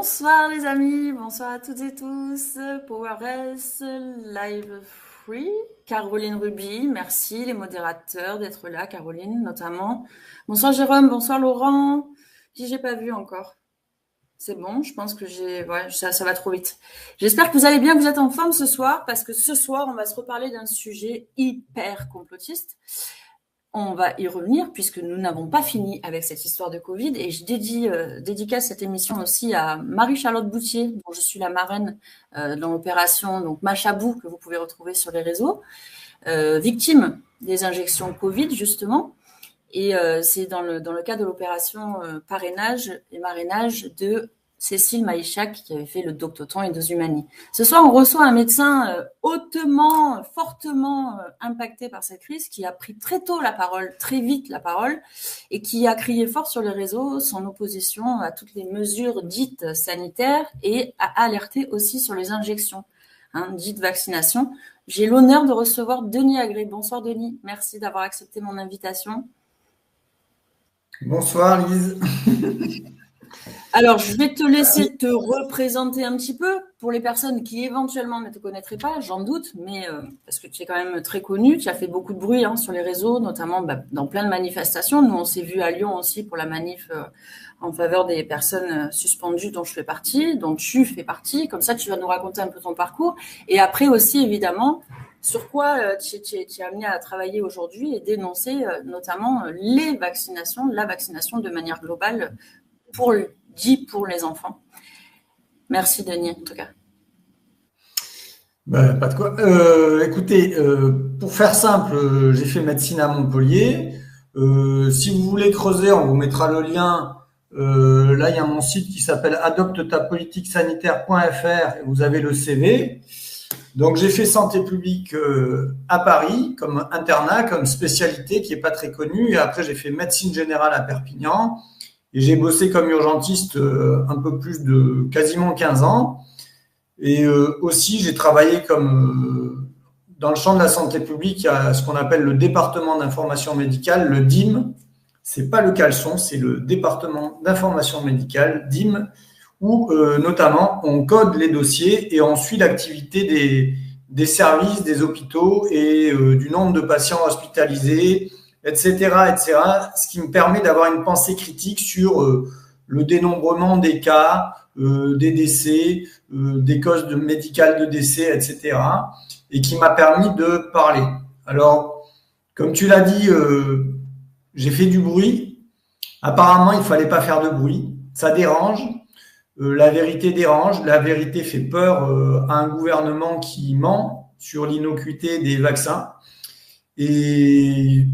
Bonsoir les amis, bonsoir à toutes et tous. PowerS Live Free, Caroline Ruby, merci les modérateurs d'être là, Caroline notamment. Bonsoir Jérôme, bonsoir Laurent, qui j'ai pas vu encore. C'est bon, je pense que ça va trop vite. J'espère que vous allez bien, que vous êtes en forme ce soir, parce que ce soir on va se reparler d'un sujet hyper complotiste. On va y revenir puisque nous n'avons pas fini avec cette histoire de Covid et je dédicace cette émission aussi à Marie-Charlotte Boutier, dont je suis la marraine dans l'opération donc Machabou que vous pouvez retrouver sur les réseaux, victime des injections Covid justement. Et c'est dans le cadre de l'opération parrainage et marrainage de Cécile Maïchak qui avait fait le Doctoton et Dozumani. Ce soir, on reçoit un médecin fortement impacté par cette crise, qui a pris très tôt la parole, très vite la parole, et qui a crié fort sur les réseaux son opposition à toutes les mesures dites sanitaires et a alerté aussi sur les injections, dites vaccination. J'ai l'honneur de recevoir Denis Agré. Bonsoir Denis, merci d'avoir accepté mon invitation. Bonsoir Lise. Alors, je vais te laisser te représenter un petit peu pour les personnes qui éventuellement ne te connaîtraient pas, j'en doute, mais parce que tu es quand même très connu, tu as fait beaucoup de bruit sur les réseaux, notamment dans plein de manifestations. Nous, on s'est vu à Lyon aussi pour la manif en faveur des personnes suspendues dont je fais partie, dont tu fais partie. Comme ça, tu vas nous raconter un peu ton parcours. Et après aussi, évidemment, sur quoi tu es amené à travailler aujourd'hui et dénoncer notamment la vaccination de manière globale pour les enfants. Merci Denis, en tout cas. Pas de quoi. Écoutez, pour faire simple, j'ai fait médecine à Montpellier. Si vous voulez creuser, on vous mettra le lien. Là, il y a mon site qui s'appelle adoptetapolitiquesanitaire.fr et vous avez le CV. Donc, j'ai fait santé publique à Paris comme internat, comme spécialité qui est pas très connue. Et après, j'ai fait médecine générale à Perpignan. Et j'ai bossé comme urgentiste un peu plus de quasiment 15 ans. Et aussi, j'ai travaillé comme dans le champ de la santé publique, il y a ce qu'on appelle le département d'information médicale, le DIM. C'est pas le caleçon, c'est le département d'information médicale, DIM, où notamment on code les dossiers et on suit l'activité des services, des hôpitaux et du nombre de patients hospitalisés, etc., etc., ce qui me permet d'avoir une pensée critique sur le dénombrement des cas, des décès, des causes médicales de décès, etc., et qui m'a permis de parler. Alors, comme tu l'as dit, j'ai fait du bruit. Apparemment, il ne fallait pas faire de bruit. Ça dérange. La vérité dérange. La vérité fait peur à un gouvernement qui ment sur l'innocuité des vaccins. Et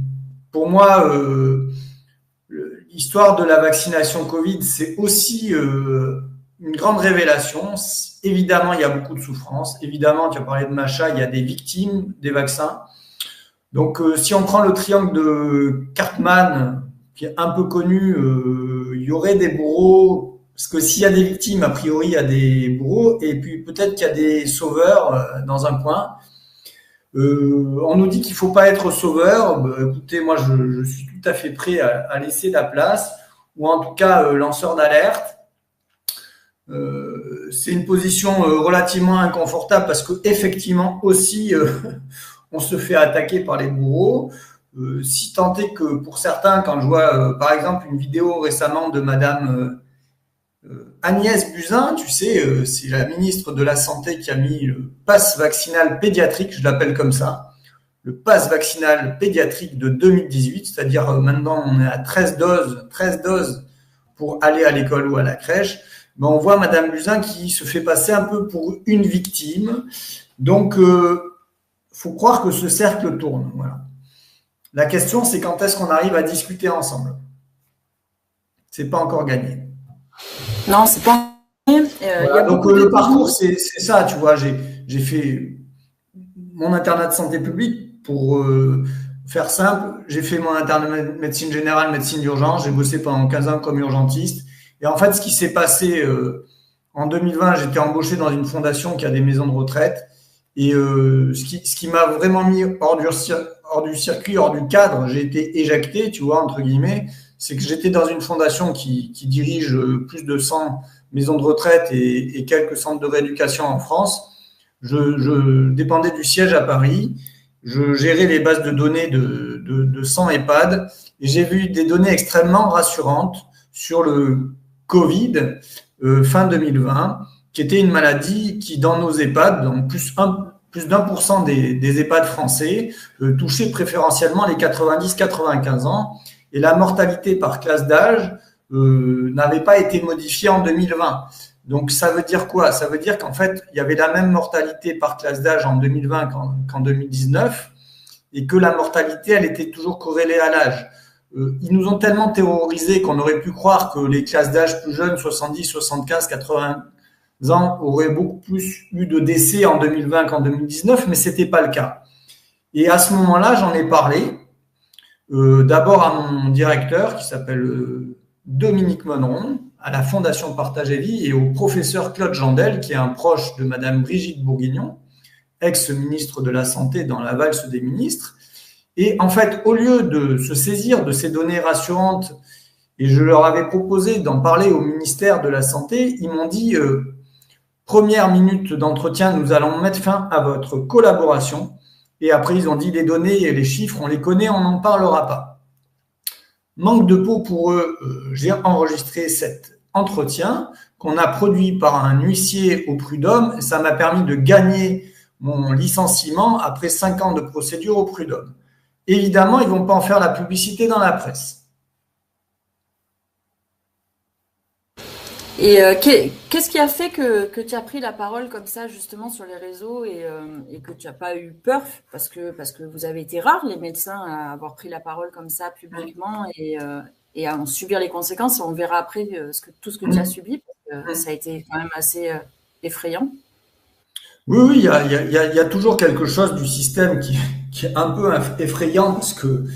pour moi, l'histoire de la vaccination Covid, c'est aussi une grande révélation. Évidemment, il y a beaucoup de souffrance. Évidemment, tu as parlé de Macha, il y a des victimes des vaccins. Donc, si on prend le triangle de Cartman, qui est un peu connu, il y aurait des bourreaux. Parce que s'il y a des victimes, a priori, il y a des bourreaux. Et puis, peut-être qu'il y a des sauveurs dans un coin. On nous dit qu'il ne faut pas être sauveur. Écoutez, moi, je suis tout à fait prêt à laisser la place, ou en tout cas lanceur d'alerte. C'est une position relativement inconfortable parce que effectivement aussi, on se fait attaquer par les bourreaux. Si tant est que pour certains, quand je vois par exemple une vidéo récemment de Madame Agnès Buzyn, tu sais, c'est la ministre de la Santé qui a mis le pass vaccinal pédiatrique, je l'appelle comme ça, le pass vaccinal pédiatrique de 2018, c'est-à-dire maintenant on est à 13 doses pour aller à l'école ou à la crèche. Mais on voit Madame Buzyn qui se fait passer un peu pour une victime. Donc, faut croire que ce cercle tourne. Voilà. La question, c'est quand est-ce qu'on arrive à discuter ensemble. C'est pas encore gagné. Non, c'est pas. Voilà, donc le parcours, c'est ça, tu vois. J'ai fait mon internat de santé publique pour faire simple. J'ai fait mon internat de médecine générale, médecine d'urgence. J'ai bossé pendant 15 ans comme urgentiste. Et en fait, ce qui s'est passé en 2020, j'étais embauché dans une fondation qui a des maisons de retraite. Et ce qui m'a vraiment mis hors hors du circuit, hors du cadre, j'ai été éjecté, tu vois, entre guillemets. C'est que j'étais dans une fondation qui dirige plus de 100 maisons de retraite et quelques centres de rééducation en France. Je dépendais du siège à Paris. Je gérais les bases de données de 100 EHPAD et j'ai vu des données extrêmement rassurantes sur le Covid fin 2020, qui était une maladie qui, dans nos EHPAD, donc plus d'1% des EHPAD français, touchait préférentiellement les 90-95 ans. Et la mortalité par classe d'âge n'avait pas été modifiée en 2020. Donc, ça veut dire quoi? Ça veut dire qu'en fait, il y avait la même mortalité par classe d'âge en 2020 qu'en 2019 et que la mortalité, elle était toujours corrélée à l'âge. Ils nous ont tellement terrorisés qu'on aurait pu croire que les classes d'âge plus jeunes, 70, 75, 80 ans, auraient beaucoup plus eu de décès en 2020 qu'en 2019, mais c'était pas le cas. Et à ce moment-là, j'en ai parlé d'abord à mon directeur qui s'appelle Dominique Monneron, à la Fondation Partage et Vie, et au professeur Claude Jandel, qui est un proche de Madame Brigitte Bourguignon, ex-ministre de la Santé dans la valse des ministres. Et en fait, au lieu de se saisir de ces données rassurantes, et je leur avais proposé d'en parler au ministère de la Santé, ils m'ont dit première minute d'entretien, nous allons mettre fin à votre collaboration. Et après, ils ont dit les données et les chiffres, on les connaît, on n'en parlera pas. Manque de peau pour eux, j'ai enregistré cet entretien qu'on a produit par un huissier au prud'homme. Ça m'a permis de gagner mon licenciement après 5 ans de procédure au prud'homme. Évidemment, ils ne vont pas en faire la publicité dans la presse. Et qu'est-ce qui a fait que tu as pris la parole comme ça justement sur les réseaux et que tu n'as pas eu peur parce que vous avez été rares les médecins à avoir pris la parole comme ça publiquement et à en subir les conséquences. On verra après tout ce que tu as subi parce que ça a été quand même assez effrayant. Oui, il y a toujours quelque chose du système qui est un peu effrayant parce que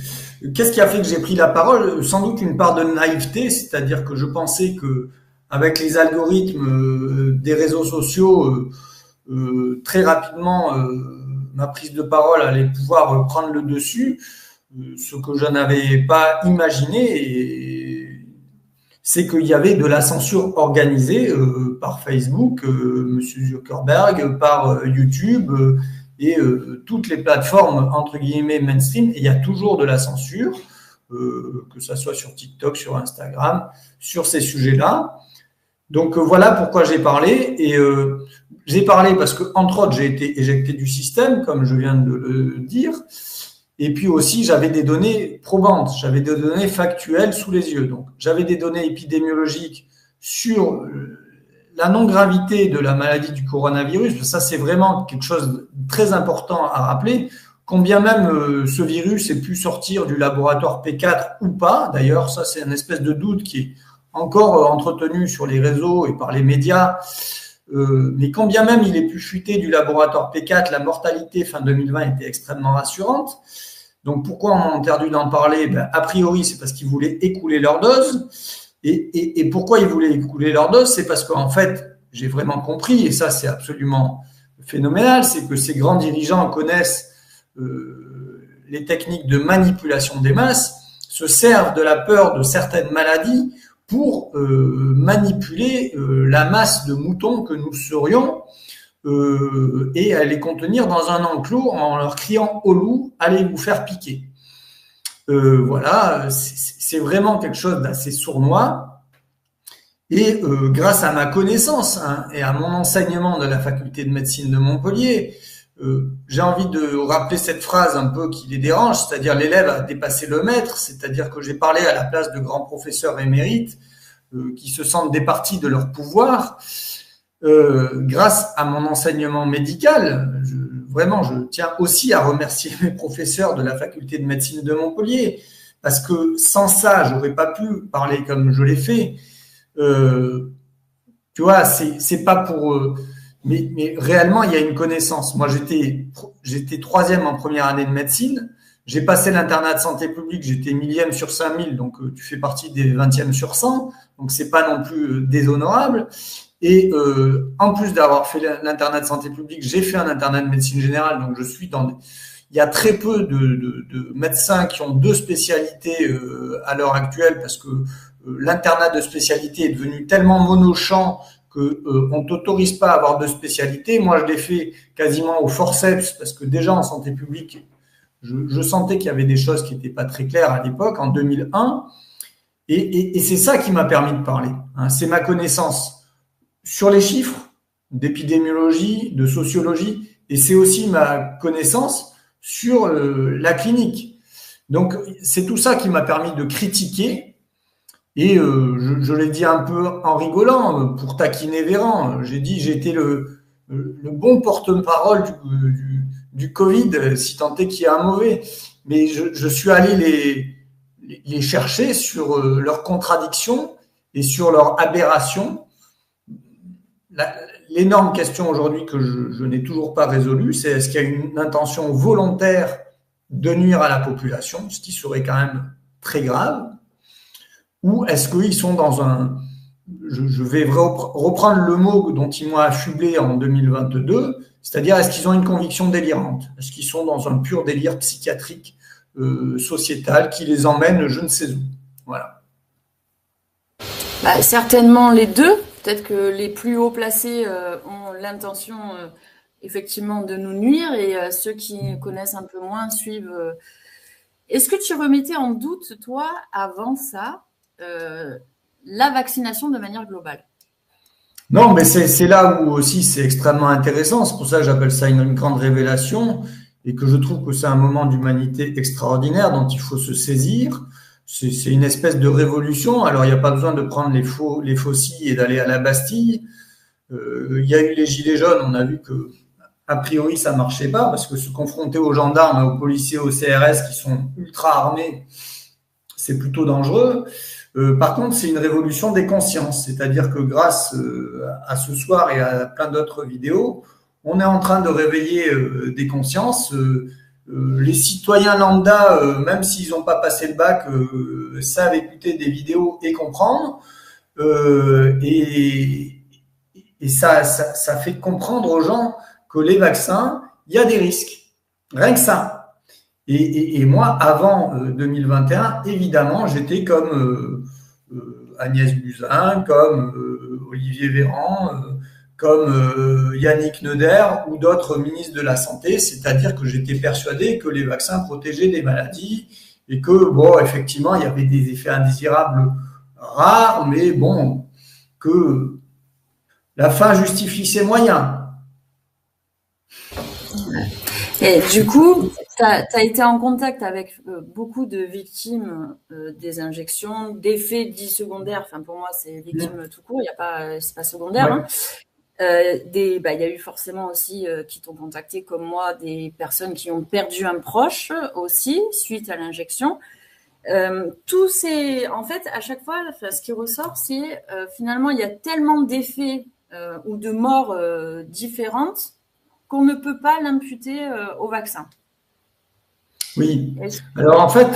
qu'est-ce qui a fait que j'ai pris la parole? Sans doute une part de naïveté, c'est-à-dire que je pensais que avec les algorithmes des réseaux sociaux, très rapidement, ma prise de parole allait pouvoir prendre le dessus. Ce que je n'avais pas imaginé, c'est qu'il y avait de la censure organisée par Facebook, Monsieur Zuckerberg, par YouTube et toutes les plateformes entre guillemets mainstream. Et il y a toujours de la censure, que ça soit sur TikTok, sur Instagram, sur ces sujets-là. Donc voilà pourquoi j'ai parlé. Et j'ai parlé parce que, entre autres, j'ai été éjecté du système, comme je viens de le dire. Et puis aussi, j'avais des données probantes, j'avais des données factuelles sous les yeux. Donc, j'avais des données épidémiologiques sur la non-gravité de la maladie du coronavirus. Ça, c'est vraiment quelque chose de très important à rappeler. Combien même ce virus ait pu sortir du laboratoire P4 ou pas. D'ailleurs, ça, c'est une espèce de doute qui est encore entretenu sur les réseaux et par les médias. Mais quand bien même il ait pu fuiter du laboratoire P4, la mortalité fin 2020 était extrêmement rassurante. Donc pourquoi on m'a interdit d'en parler? A priori, c'est parce qu'ils voulaient écouler leur dose. Et pourquoi ils voulaient écouler leur dose? C'est parce qu'en fait, j'ai vraiment compris, et ça c'est absolument phénoménal, c'est que ces grands dirigeants connaissent les techniques de manipulation des masses, se servent de la peur de certaines maladies pour manipuler la masse de moutons que nous serions et à les contenir dans un enclos en leur criant au loup, allez vous faire piquer. Voilà, c'est vraiment quelque chose d'assez sournois. Et grâce à ma connaissance et à mon enseignement de la faculté de médecine de Montpellier, j'ai envie de rappeler cette phrase un peu qui les dérange, c'est-à-dire l'élève a dépassé le maître, c'est-à-dire que j'ai parlé à la place de grands professeurs émérites qui se sentent départis de leur pouvoir. Grâce à mon enseignement médical, vraiment, je tiens aussi à remercier mes professeurs de la faculté de médecine de Montpellier, parce que sans ça, j'aurais pas pu parler comme je l'ai fait. Tu vois, c'est pas pour... mais réellement, il y a une connaissance. Moi, j'étais troisième en première année de médecine. J'ai passé l'internat de santé publique, j'étais 1000e sur 5000, donc tu fais partie des 20e sur 100, donc c'est pas non plus déshonorable. Et en plus d'avoir fait l'internat de santé publique, j'ai fait un internat de médecine générale, donc je suis dans il y a très peu de médecins qui ont deux spécialités à l'heure actuelle parce que l'internat de spécialité est devenu tellement monochamp que on t'autorise pas à avoir deux spécialités. Moi, je l'ai fait quasiment au forceps parce que déjà en santé publique, je sentais qu'il y avait des choses qui n'étaient pas très claires à l'époque, en 2001. Et c'est ça qui m'a permis de parler. Hein. C'est ma connaissance sur les chiffres d'épidémiologie, de sociologie, et c'est aussi ma connaissance sur la clinique. Donc, c'est tout ça qui m'a permis de critiquer. Et je l'ai dit un peu en rigolant, pour taquiner Véran. J'ai dit j'étais le bon porte-parole du Covid, si tant est qu'il y a un mauvais. Mais je suis allé les chercher sur leurs contradictions et sur leurs aberrations. L'énorme question aujourd'hui que je n'ai toujours pas résolue, c'est est-ce qu'il y a une intention volontaire de nuire à la population, ce qui serait quand même très grave, ou est-ce qu'ils sont dans un... Je vais reprendre le mot dont ils m'ont affublé en 2022, c'est-à-dire est-ce qu'ils ont une conviction délirante? Est-ce qu'ils sont dans un pur délire psychiatrique sociétal qui les emmène je ne sais où? Voilà. Bah, certainement les deux. Peut-être que les plus haut placés ont l'intention effectivement de nous nuire et ceux qui connaissent un peu moins suivent. Est-ce que tu remettais en doute, toi, avant ça, la vaccination de manière globale? Non, mais c'est là où aussi c'est extrêmement intéressant. C'est pour ça que j'appelle ça une grande révélation et que je trouve que c'est un moment d'humanité extraordinaire dont il faut se saisir. C'est une espèce de révolution. Alors, il n'y a pas besoin de prendre les faucilles et d'aller à la Bastille. Il y a eu les gilets jaunes. On a vu que, a priori, ça marchait pas parce que se confronter aux gendarmes, aux policiers, aux CRS qui sont ultra armés, c'est plutôt dangereux. Par contre, c'est une révolution des consciences. C'est-à-dire que grâce à ce soir et à plein d'autres vidéos, on est en train de réveiller des consciences. Les citoyens lambda, même s'ils n'ont pas passé le bac, savent écouter des vidéos et comprendre. Et ça fait comprendre aux gens que les vaccins, il y a des risques. Rien que ça. Et moi, avant 2021, évidemment, j'étais comme Agnès Buzyn, comme Olivier Véran, comme Yannick Neuder ou d'autres ministres de la Santé, c'est-à-dire que j'étais persuadé que les vaccins protégeaient des maladies et que, bon, effectivement, il y avait des effets indésirables rares, mais bon, que la fin justifie ses moyens. Et du coup, tu as été en contact avec beaucoup de victimes des injections, d'effets dits secondaires. Enfin, pour moi, c'est victimes tout court, c'est pas secondaire. Ouais. Hein. Il y a eu forcément aussi qui t'ont contacté comme moi des personnes qui ont perdu un proche aussi suite à l'injection. En fait, à chaque fois, ce qui ressort, c'est finalement il y a tellement d'effets ou de morts différentes qu'on ne peut pas l'imputer au vaccin. Oui. Alors en fait,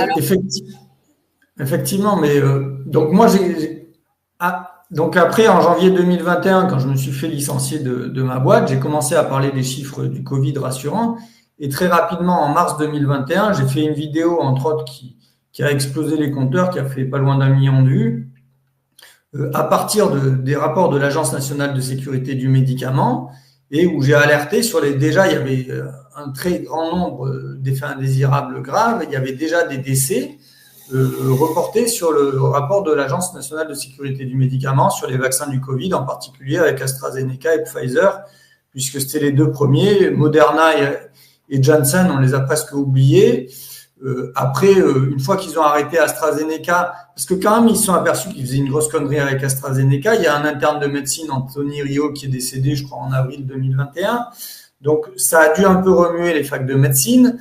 effectivement, mais donc moi donc après, en janvier 2021, quand je me suis fait licencier de ma boîte, j'ai commencé à parler des chiffres du Covid rassurants. Et très rapidement, en mars 2021, j'ai fait une vidéo, entre autres, qui a explosé les compteurs, qui a fait pas loin d'1 million de vues, à partir des rapports de l'Agence nationale de sécurité du médicament, et où j'ai alerté sur déjà, il y avait un très grand nombre d'effets indésirables graves, il y avait déjà des décès, reporté sur le rapport de l'Agence nationale de sécurité du médicament sur les vaccins du Covid, en particulier avec AstraZeneca et Pfizer, puisque c'était les deux premiers. Moderna et Janssen, on les a presque oubliés. Après, une fois qu'ils ont arrêté AstraZeneca, parce que quand même, ils se sont aperçus qu'ils faisaient une grosse connerie avec AstraZeneca. Il y a un interne de médecine, Anthony Rio, qui est décédé, je crois, en avril 2021. Donc, ça a dû un peu remuer les facs de médecine.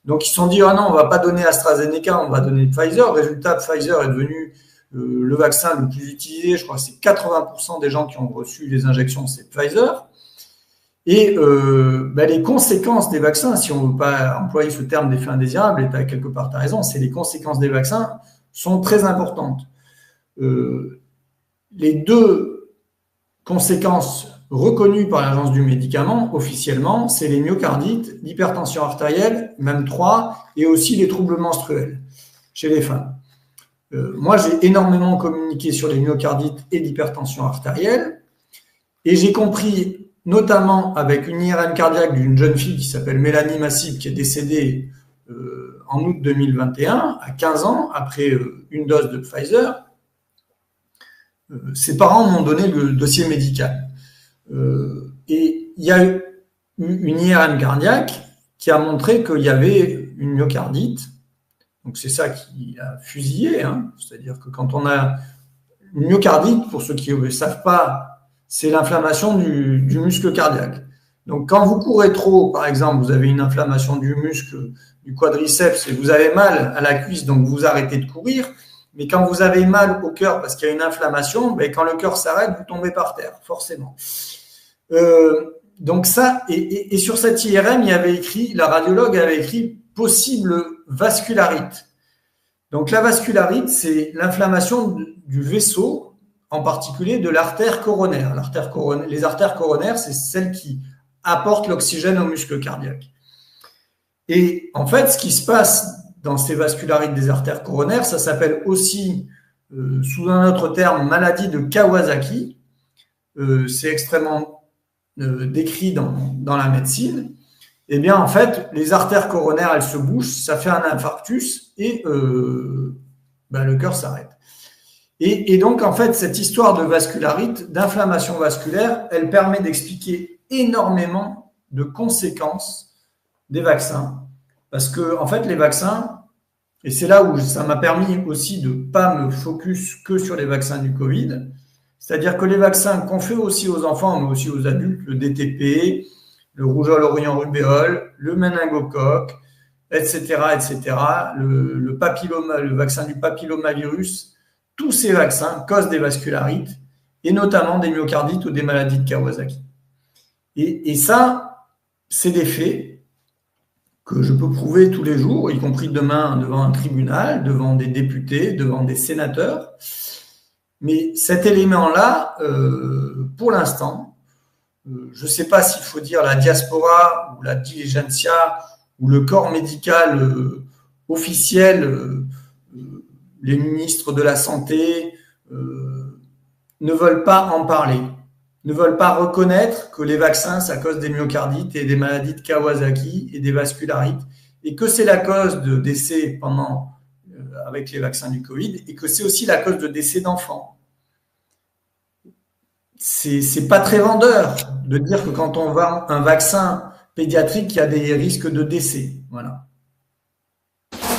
Donc, ils se sont dit, ah non, on va pas donner AstraZeneca, on va donner Pfizer. Résultat, Pfizer est devenu le vaccin le plus utilisé. Je crois que c'est 80% des gens qui ont reçu les injections, c'est Pfizer. Et les conséquences des vaccins, si on ne veut pas employer ce terme d'effet indésirable, et tu as quelque part tu as raison, c'est les conséquences des vaccins sont très importantes. Les deux conséquences reconnus par l'Agence du médicament officiellement, c'est les myocardites, l'hypertension artérielle, même 3, et aussi les troubles menstruels chez les femmes. Moi, j'ai énormément communiqué sur les myocardites et l'hypertension artérielle, et j'ai compris, notamment avec une IRM cardiaque d'une jeune fille qui s'appelle Mélanie Massib, qui est décédée en août 2021, à 15 ans, après une dose de Pfizer. Ses parents m'ont donné le dossier médical. Et il y a eu une IRM cardiaque qui a montré qu'il y avait une myocardite. Donc c'est ça qui a fusillé. C'est-à-dire que quand on a une myocardite, pour ceux qui ne savent pas, c'est l'inflammation du muscle cardiaque. Donc quand vous courez trop, par exemple, vous avez une inflammation du muscle du quadriceps et vous avez mal à la cuisse, donc vous arrêtez de courir. Mais quand vous avez mal au cœur parce qu'il y a une inflammation, quand le cœur s'arrête, vous tombez par terre, forcément. Donc ça, et sur cette IRM, il y avait écrit, la radiologue avait écrit possible vascularite. Donc la vascularite, c'est l'inflammation du vaisseau, en particulier de l'artère coronaire. Les artères coronaires, c'est celles qui apportent l'oxygène au muscle cardiaque. Et en fait, ce qui se passe dans ces vascularites des artères coronaires, ça s'appelle aussi, sous un autre terme, maladie de Kawasaki. C'est extrêmement décrit dans la médecine. Eh bien, en fait, les artères coronaires, elles se bouchent, ça fait un infarctus et le cœur s'arrête. Et donc, en fait, cette histoire de vascularite, d'inflammation vasculaire, elle permet d'expliquer énormément de conséquences des vaccins. Parce que, en fait, les vaccins, et c'est là où ça m'a permis aussi de ne pas me focus que sur les vaccins du Covid, c'est-à-dire que les vaccins qu'on fait aussi aux enfants, mais aussi aux adultes, le DTP, le rougeole orient rubéole, le méningocoque, etc., le vaccin du papillomavirus, tous ces vaccins causent des vascularites, et notamment des myocardites ou des maladies de Kawasaki. Et ça, c'est des faits que je peux prouver tous les jours, y compris demain devant un tribunal, devant des députés, devant des sénateurs. Mais cet élément-là, pour l'instant, je ne sais pas s'il faut dire la diaspora ou la diligentia ou le corps médical officiel, les ministres de la Santé ne veulent pas en parler, ne veulent pas reconnaître que les vaccins, ça cause des myocardites et des maladies de Kawasaki et des vascularites, et que c'est la cause de décès avec les vaccins du Covid, et que c'est aussi la cause de décès d'enfants. C'est pas très vendeur de dire que quand on vend un vaccin pédiatrique, il y a des risques de décès. Voilà.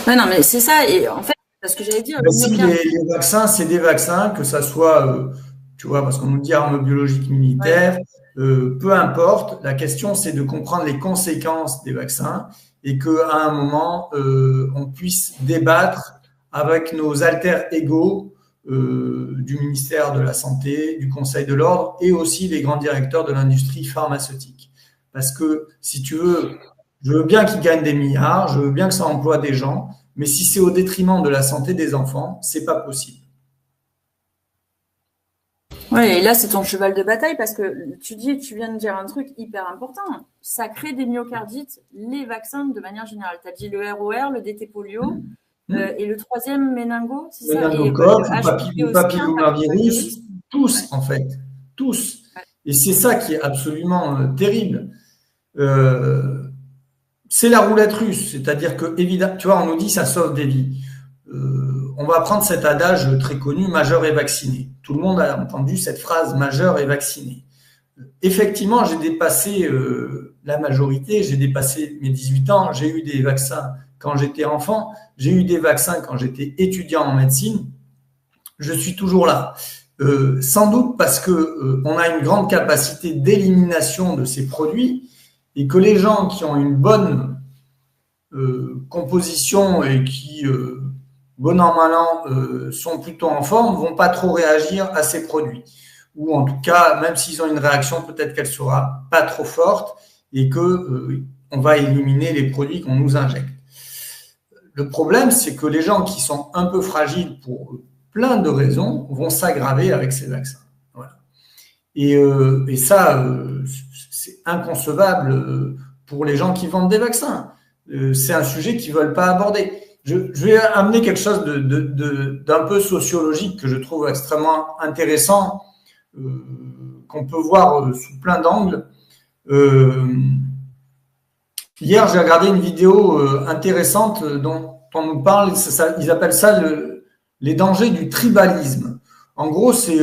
Ouais, non, mais c'est ça. Et en fait, parce que j'allais dire. Si les vaccins, c'est des vaccins, que ça soit, tu vois, parce qu'on nous dit armes biologiques militaires, peu importe. La question, c'est de comprendre les conséquences des vaccins et qu'à un moment, on puisse débattre avec nos alter ego du ministère de la Santé, du Conseil de l'Ordre et aussi les grands directeurs de l'industrie pharmaceutique. Parce que, si tu veux, je veux bien qu'ils gagnent des milliards, je veux bien que ça emploie des gens, mais si c'est au détriment de la santé des enfants, c'est pas possible. Oui, et là, c'est ton cheval de bataille parce que tu viens de dire un truc hyper important. Ça crée des myocardites, les vaccins de manière générale. Tu as dit le ROR, le DT polio, et le troisième méningo, c'est ça? Méningocoque, le papillomavirus, tous en fait, tous. Et c'est ça qui est absolument terrible. C'est la roulette russe, c'est-à-dire que, évidemment, tu vois, on nous dit ça sauve des vies. On va prendre cet adage très connu, majeur et vacciné. Tout le monde a entendu cette phrase, majeur et vacciné. Effectivement, j'ai dépassé la majorité, j'ai dépassé mes 18 ans, j'ai eu des vaccins quand j'étais enfant, j'ai eu des vaccins quand j'étais étudiant en médecine, je suis toujours là. Sans doute parce qu'on a une grande capacité d'élimination de ces produits et que les gens qui ont une bonne composition et qui, bon an, mal an, sont plutôt en forme, vont pas trop réagir à ces produits. Ou en tout cas, même s'ils ont une réaction, peut-être qu'elle sera pas trop forte et qu'on va éliminer les produits qu'on nous injecte. Le problème, c'est que les gens qui sont un peu fragiles pour plein de raisons vont s'aggraver avec ces vaccins. Voilà. Et ça, c'est inconcevable pour les gens qui vendent des vaccins. C'est un sujet qu'ils ne veulent pas aborder. Je vais amener quelque chose d'un peu sociologique que je trouve extrêmement intéressant, qu'on peut voir sous plein d'angles. Hier, j'ai regardé une vidéo intéressante dont on nous parle. Ils appellent ça les dangers du tribalisme. En gros, c'est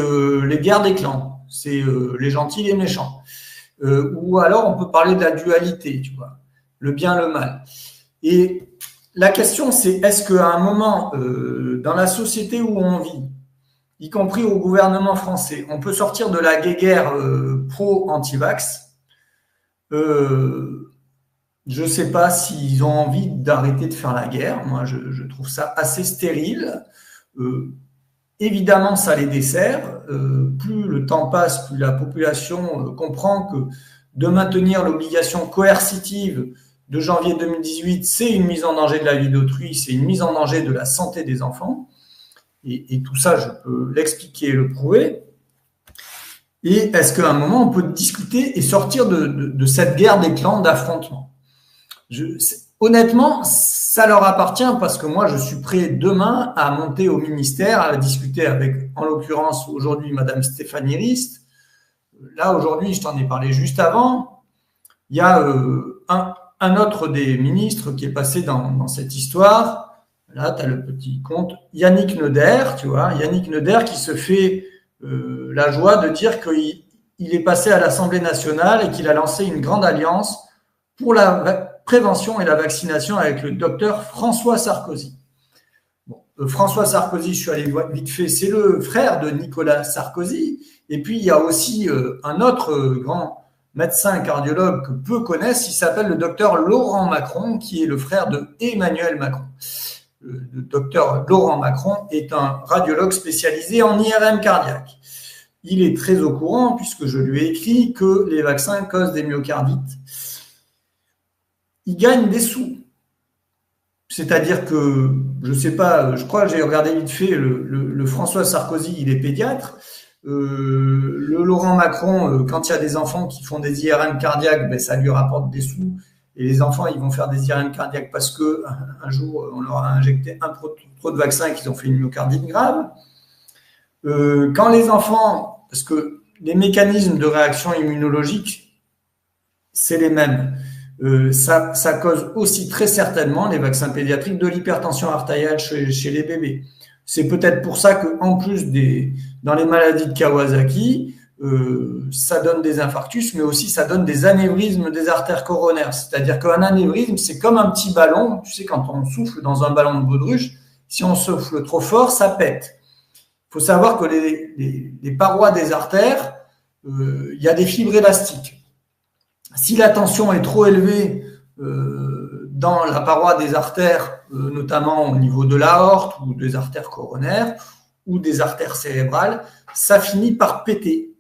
les guerres des clans. C'est les gentils et les méchants. Ou alors, on peut parler de la dualité, tu vois, le bien, le mal. Et la question, c'est est-ce qu'à un moment, dans la société où on vit, y compris au gouvernement français, on peut sortir de la guéguerre pro-anti-vax? Je ne sais pas s'ils ont envie d'arrêter de faire la guerre. Moi, je trouve ça assez stérile. Évidemment, ça les dessert. Plus le temps passe, plus la population comprend que de maintenir l'obligation coercitive de janvier 2018, c'est une mise en danger de la vie d'autrui, c'est une mise en danger de la santé des enfants. Et tout ça, je peux l'expliquer et le prouver. Et est-ce qu'à un moment, on peut discuter et sortir de cette guerre des clans, d'affrontement? Honnêtement, ça leur appartient parce que moi, je suis prêt demain à monter au ministère, à discuter avec, en l'occurrence, aujourd'hui, Madame Stéphanie Rist. Là, aujourd'hui, je t'en ai parlé juste avant. Il y a un autre des ministres qui est passé dans cette histoire. Là, tu as le petit compte Yannick Neuder, tu vois, Yannick Neuder qui se fait la joie de dire qu'il est passé à l'Assemblée nationale et qu'il a lancé une grande alliance pour la prévention et la vaccination avec le docteur François Sarkozy. Bon, François Sarkozy, je suis allé vite fait, c'est le frère de Nicolas Sarkozy. Et puis, il y a aussi un autre grand médecin cardiologue que peu connaissent, il s'appelle le docteur Laurent Macron, qui est le frère de Emmanuel Macron. Le docteur Laurent Macron est un radiologue spécialisé en IRM cardiaque. Il est très au courant, puisque je lui ai écrit, que les vaccins causent des myocardites. Il gagne des sous. C'est-à-dire que, je ne sais pas, je crois que j'ai regardé vite fait, le François Sarkozy, il est pédiatre. Le Laurent Macron, quand il y a des enfants qui font des IRM cardiaques, ben, ça lui rapporte des sous. Et les enfants, ils vont faire des IRM cardiaques parce que un jour, on leur a injecté trop de vaccins et qu'ils ont fait une myocardite grave. Quand les enfants, parce que les mécanismes de réaction immunologique, c'est les mêmes. Ça cause aussi très certainement, les vaccins pédiatriques, de l'hypertension artérielle chez les bébés. C'est peut-être pour ça qu'en plus dans les maladies de Kawasaki, ça donne des infarctus, mais aussi ça donne des anévrismes des artères coronaires. C'est-à-dire qu'un anévrisme, c'est comme un petit ballon. Tu sais, quand on souffle dans un ballon de baudruche, si on souffle trop fort, ça pète. Il faut savoir que les parois des artères, il y a des fibres élastiques. Si la tension est trop élevée dans la paroi des artères, notamment au niveau de l'aorte ou des artères coronaires ou des artères cérébrales, ça finit par péter.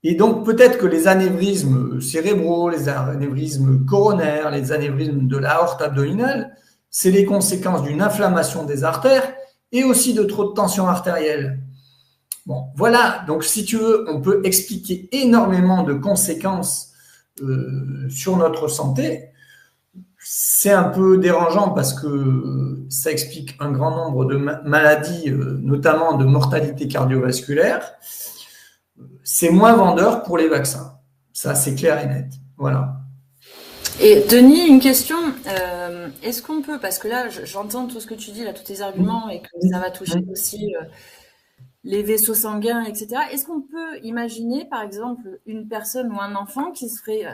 Et donc peut-être que les anévrismes cérébraux, les anévrismes coronaires, les anévrismes de l'aorte abdominale, c'est les conséquences d'une inflammation des artères et aussi de trop de tension artérielle. Bon, voilà, donc si tu veux, on peut expliquer énormément de conséquences sur notre santé. C'est un peu dérangeant parce que ça explique un grand nombre de maladies, notamment de mortalité cardiovasculaire. C'est moins vendeur pour les vaccins. Ça, c'est clair et net. Voilà. Et Denis, une question. Est-ce qu'on peut, parce que là, j'entends tout ce que tu dis, là, tous tes arguments, et que ça va toucher aussi les vaisseaux sanguins, etc. Est-ce qu'on peut imaginer, par exemple, une personne ou un enfant qui serait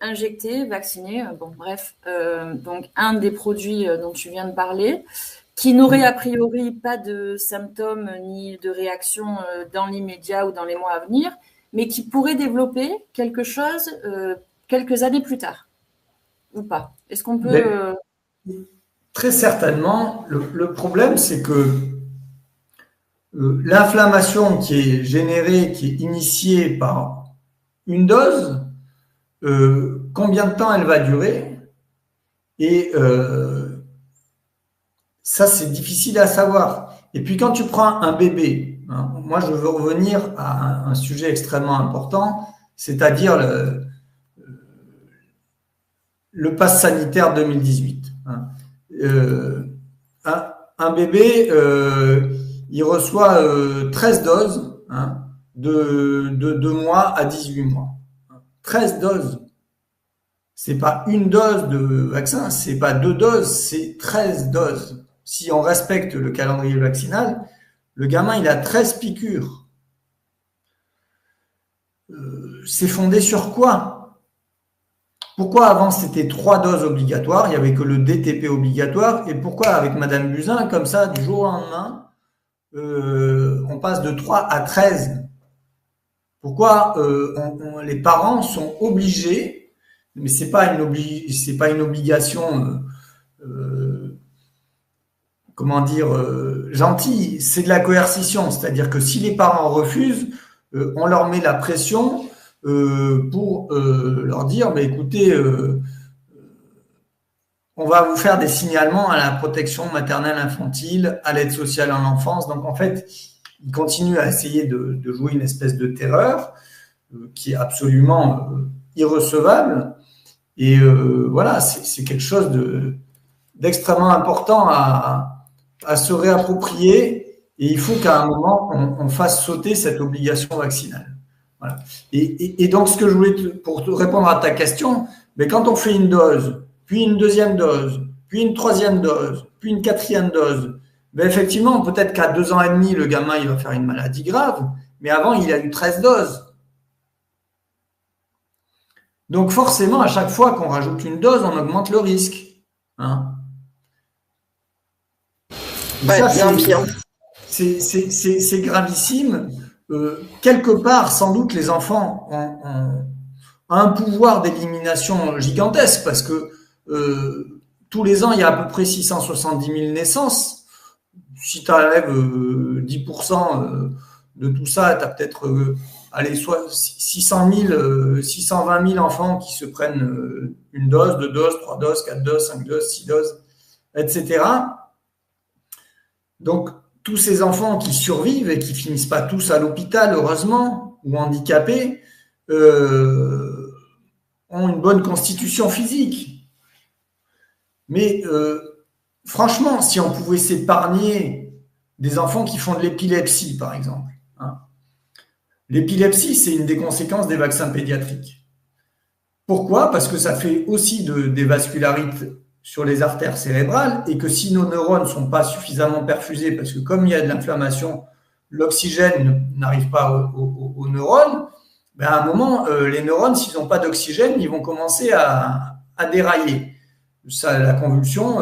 injecté, vacciné, bon, bref, donc un des produits dont tu viens de parler, qui n'aurait a priori pas de symptômes ni de réactions dans l'immédiat ou dans les mois à venir, mais qui pourrait développer quelque chose quelques années plus tard, ou pas? Est-ce qu'on peut... Très certainement. Le problème, c'est que l'inflammation qui est générée, qui est initiée par une dose, combien de temps elle va durer? Et ça, c'est difficile à savoir. Et puis, quand tu prends un bébé, hein, moi, je veux revenir à un sujet extrêmement important, c'est-à-dire le pass sanitaire 2018. Hein. Un bébé, il reçoit 13 doses, hein, de 2 mois à 18 mois. 13 doses. C'est pas une dose de vaccin, c'est pas 2 doses, c'est 13 doses. Si on respecte le calendrier vaccinal, le gamin, il a 13 piqûres. C'est fondé sur quoi? Pourquoi avant c'était 3 doses obligatoires, il n'y avait que le DTP obligatoire, et pourquoi avec Madame Buzyn, comme ça, du jour au lendemain, on passe de 3 à 13? Pourquoi les parents sont obligés, mais c'est pas une obligation, comment dire, gentille, c'est de la coercition, c'est-à-dire que si les parents refusent, on leur met la pression pour leur dire, mais écoutez, on va vous faire des signalements à la protection maternelle infantile, à l'aide sociale en enfance. Donc en fait, ils continuent à essayer de jouer une espèce de terreur qui est absolument irrecevable. Et voilà, c'est quelque chose d'extrêmement important à se réapproprier. Et il faut qu'à un moment, on fasse sauter cette obligation vaccinale. Voilà. Et donc, ce que je voulais, pour te répondre à ta question, mais quand on fait une dose, puis une deuxième dose, puis une troisième dose, puis une quatrième dose, ben effectivement, peut-être qu'à 2 ans et demi, le gamin, il va faire une maladie grave, mais avant, il a eu 13 doses. Donc, forcément, à chaque fois qu'on rajoute une dose, on augmente le risque. Hein. Ouais, c'est gravissime. Quelque part, sans doute, les enfants ont un pouvoir d'élimination gigantesque parce que tous les ans, il y a à peu près 670 000 naissances. Si tu enlèves 10% de tout ça, tu as peut-être 600 000, 620 000 enfants qui se prennent une dose, 2 doses, 3 doses, 4 doses, 5 doses, 6 doses, etc. Donc, tous ces enfants qui survivent et qui finissent pas tous à l'hôpital, heureusement, ou handicapés, ont une bonne constitution physique. Mais franchement, si on pouvait s'épargner des enfants qui font de l'épilepsie, par exemple. Hein. L'épilepsie, c'est une des conséquences des vaccins pédiatriques. Pourquoi? Parce que ça fait aussi des vascularites sur les artères cérébrales et que si nos neurones ne sont pas suffisamment perfusés, parce que comme il y a de l'inflammation, l'oxygène n'arrive pas aux neurones, ben à un moment, les neurones, s'ils n'ont pas d'oxygène, ils vont commencer à dérailler. Ça, la convulsion,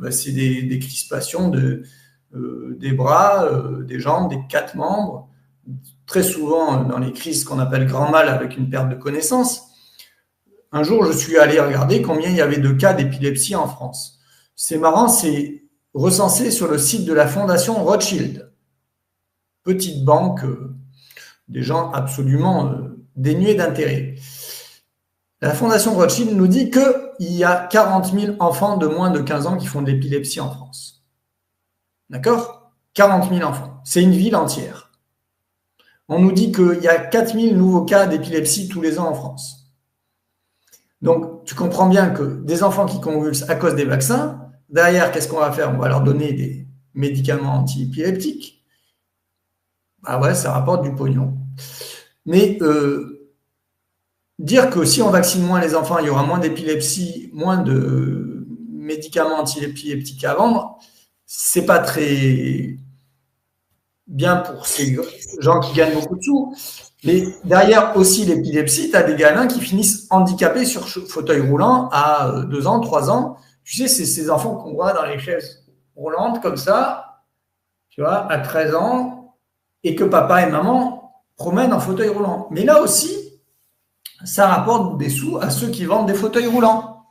ben c'est des crispations des bras, des jambes, des 4 membres, très souvent dans les crises qu'on appelle grand mal avec une perte de connaissance. Un jour, je suis allé regarder combien il y avait de cas d'épilepsie en France. C'est marrant, c'est recensé sur le site de la Fondation Rothschild. Petite banque, des gens absolument dénués d'intérêt. La Fondation Rothschild nous dit qu'il y a 40 000 enfants de moins de 15 ans qui font de l'épilepsie en France. D'accord? 40 000 enfants. C'est une ville entière. On nous dit qu'il y a 4 000 nouveaux cas d'épilepsie tous les ans en France. Donc, tu comprends bien que des enfants qui convulsent à cause des vaccins, derrière, qu'est-ce qu'on va faire? On va leur donner des médicaments anti-épileptiques. Ah ouais, ça rapporte du pognon. Mais dire que si on vaccine moins les enfants, il y aura moins d'épilepsie, moins de médicaments anti-épileptiques à vendre, c'est pas très bien pour ces gens qui gagnent beaucoup de sous. Mais derrière aussi l'épilepsie, tu as des gamins qui finissent handicapés sur fauteuil roulant à 2 ans, 3 ans. Tu sais, c'est ces enfants qu'on voit dans les chaises roulantes comme ça, tu vois, à 13 ans, et que papa et maman promènent en fauteuil roulant. Mais là aussi, ça rapporte des sous à ceux qui vendent des fauteuils roulants.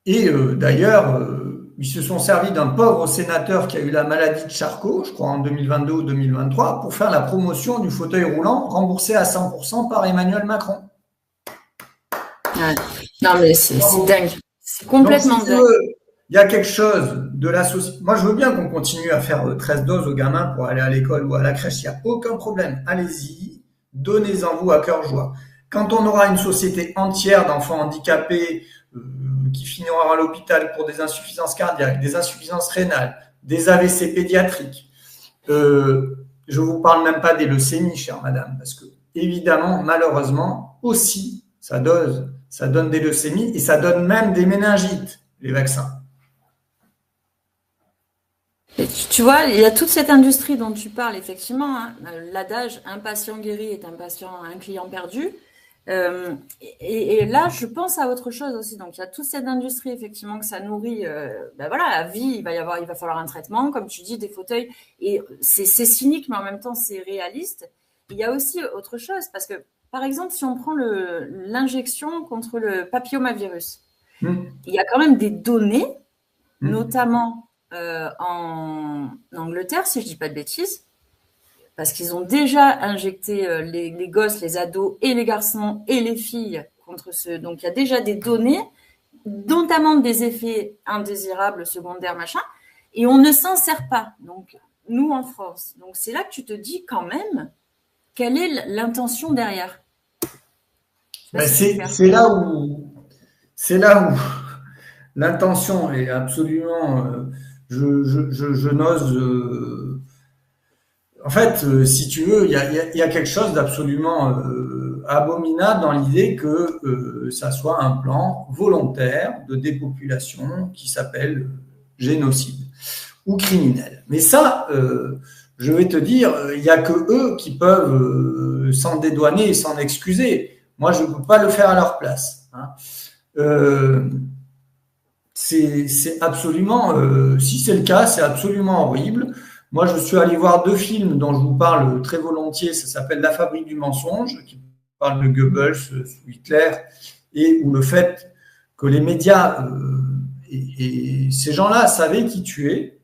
Et d'ailleurs, ils se sont servis d'un pauvre sénateur qui a eu la maladie de Charcot, je crois en 2022 ou 2023, pour faire la promotion du fauteuil roulant remboursé à 100% par Emmanuel Macron. Ouais. Non mais c'est dingue. C'est complètement dingue. il y a quelque chose de la société. Moi, je veux bien qu'on continue à faire 13 doses aux gamins pour aller à l'école ou à la crèche. Il n'y a aucun problème. Allez-y, donnez-en vous à cœur joie. Quand on aura une société entière d'enfants handicapés qui finiront à l'hôpital pour des insuffisances cardiaques, des insuffisances rénales, des AVC pédiatriques, je vous parle même pas des leucémies, chère madame, parce que évidemment, malheureusement, aussi, ça donne des leucémies et ça donne même des méningites, les vaccins. Et tu vois, il y a toute cette industrie dont tu parles, effectivement, hein. L'adage « un patient guéri est un client perdu ». Et là, je pense à autre chose aussi. Donc, il y a toute cette industrie, effectivement, que ça nourrit. Ben voilà, la vie, il va falloir un traitement, comme tu dis, des fauteuils. Et c'est cynique, mais en même temps, c'est réaliste. Il y a aussi autre chose, parce que, par exemple, si on prend l'injection contre le papillomavirus, il y a quand même des données, notamment en Angleterre, si je dis pas de bêtises, parce qu'ils ont déjà injecté les gosses, les ados et les garçons et les filles contre ce. Donc, il y a déjà des données, notamment des effets indésirables, secondaires, machin, et on ne s'en sert pas. Donc, nous, en France. Donc, c'est là que tu te dis quand même, quelle est l'intention derrière? Ben c'est là où l'intention est absolument. Je n'ose. En fait, si tu veux, il y a quelque chose d'absolument abominable dans l'idée que ça soit un plan volontaire de dépopulation qui s'appelle génocide ou criminel. Mais ça, je vais te dire, il n'y a que eux qui peuvent s'en dédouaner et s'en excuser. Moi, je ne peux pas le faire à leur place. Hein. C'est absolument, si c'est le cas, c'est absolument horrible. Moi, je suis allé voir 2 films dont je vous parle très volontiers. Ça s'appelle La fabrique du mensonge, qui parle de Goebbels sous Hitler, et où le fait que les médias et ces gens-là savaient qui tu es.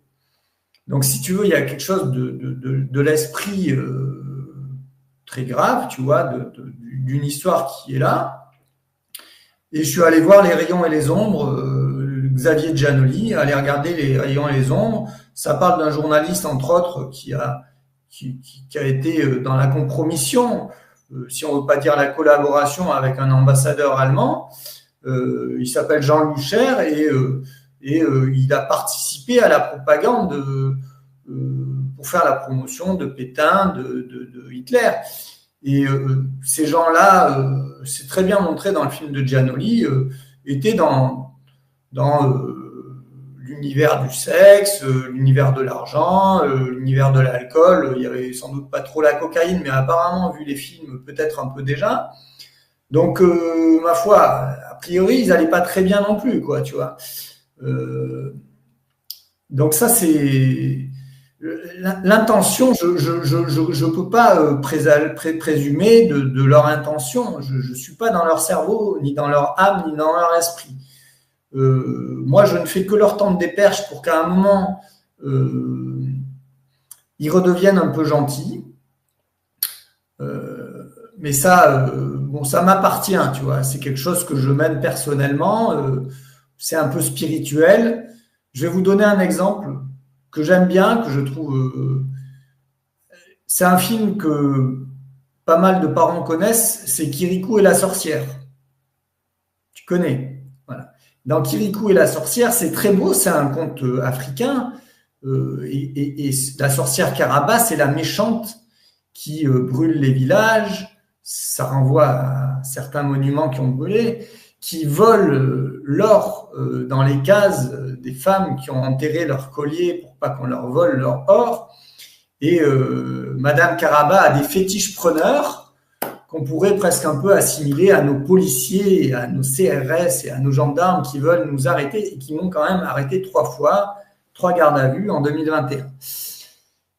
Donc, si tu veux, il y a quelque chose de l'esprit très grave, tu vois, d'une histoire qui est là. Et je suis allé voir Les rayons et les ombres, Xavier Giannoli, aller regarder Les rayons et les ombres. Ça parle d'un journaliste, entre autres, qui a été dans la compromission, si on ne veut pas dire la collaboration, avec un ambassadeur allemand. Il s'appelle Jean Lucher et il a participé à la propagande pour faire la promotion de Pétain, de Hitler. Et ces gens-là, c'est très bien montré dans le film de Giannoli, étaient dans l'univers du sexe, l'univers de l'argent, l'univers de l'alcool. Il y avait sans doute pas trop la cocaïne, mais apparemment, vu les films, peut-être un peu déjà. Donc, ma foi, a priori, ils n'allaient pas très bien non plus, quoi, tu vois. Donc ça, c'est l'intention. Je peux pas présumer de leur intention. Je suis pas dans leur cerveau, ni dans leur âme, ni dans leur esprit. Moi, je ne fais que leur tendre des perches pour qu'à un moment, ils redeviennent un peu gentils. Mais ça, bon, ça m'appartient, tu vois. C'est quelque chose que je mène personnellement. C'est un peu spirituel. Je vais vous donner un exemple que j'aime bien, que je trouve. C'est un film que pas mal de parents connaissent. C'est Kirikou et la sorcière. Tu connais. Voilà. Dans Kirikou et la sorcière, c'est très beau. C'est un conte africain. Et la sorcière Karaba, c'est la méchante qui brûle les villages. Ça renvoie à certains monuments qui ont brûlé, qui volent l'or dans les cases des femmes qui ont enterré leur collier pour pas qu'on leur vole leur or. Et Madame Karaba a des fétiches preneurs qu'on pourrait presque un peu assimiler à nos policiers, à nos CRS et à nos gendarmes qui veulent nous arrêter et qui m'ont quand même arrêté 3 fois, 3 gardes à vue en 2021.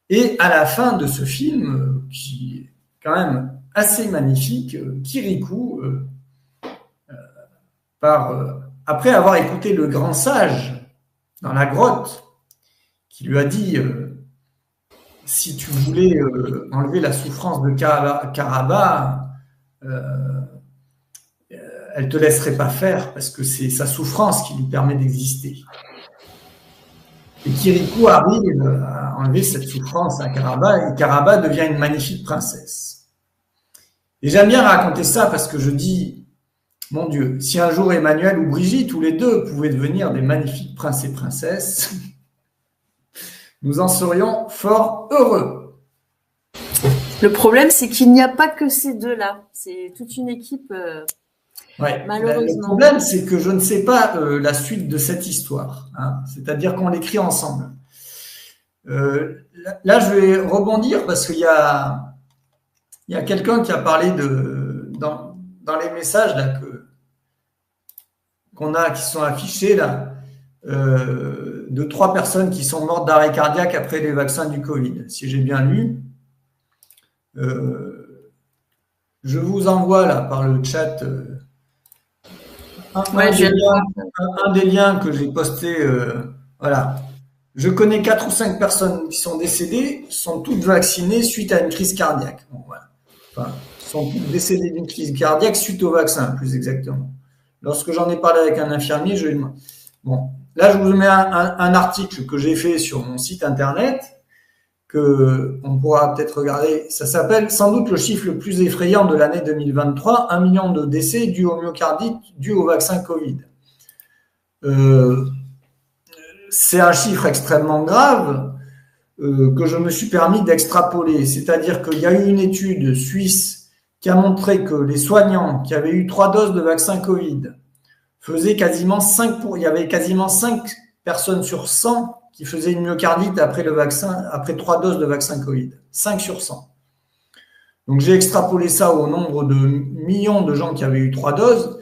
Et à la fin de ce film, qui est quand même assez magnifique, Kirikou, après avoir écouté le grand sage dans la grotte, qui lui a dit si tu voulais enlever la souffrance de Karaba, elle te laisserait pas faire parce que c'est sa souffrance qui lui permet d'exister. Et Kirikou arrive à enlever cette souffrance à Karaba, et Karaba devient une magnifique princesse. Et j'aime bien raconter ça parce que je dis, mon Dieu, si un jour Emmanuel ou Brigitte, tous les deux, pouvaient devenir des magnifiques princes et princesses, nous en serions fort heureux. Le problème, c'est qu'il n'y a pas que ces deux-là. C'est toute une équipe, Ouais. malheureusement. Le problème, c'est que je ne sais pas la suite de cette histoire. Hein. C'est-à-dire qu'on l'écrit ensemble. Là, je vais rebondir parce qu'il y a quelqu'un qui a parlé dans les messages là, qu'on a, qui sont affichés là, de 3 personnes qui sont mortes d'arrêt cardiaque après les vaccins du Covid. Si j'ai bien lu. Je vous envoie là par le chat un des liens que j'ai posté. Voilà. Je connais 4 ou 5 personnes qui sont décédées, sont toutes vaccinées suite à une crise cardiaque. Bon, voilà. Enfin, sont toutes décédées d'une crise cardiaque suite au vaccin, plus exactement. Lorsque j'en ai parlé avec un infirmier, je lui ai demandé. Bon, là, je vous mets un article que j'ai fait sur mon site internet, que on pourra peut-être regarder. Ça s'appelle sans doute le chiffre le plus effrayant de l'année 2023, 1 million de décès dus au myocardite, dus au vaccin Covid. C'est un chiffre extrêmement grave que je me suis permis d'extrapoler. C'est-à-dire qu'il y a eu une étude suisse qui a montré que les soignants qui avaient eu 3 doses de vaccin Covid faisaient quasiment 5 il y avait quasiment 5 personnes sur 100 qui faisaient une myocardite après le vaccin, après 3 doses de vaccin Covid. 5 sur 100. Donc j'ai extrapolé ça au nombre de millions de gens qui avaient eu 3 doses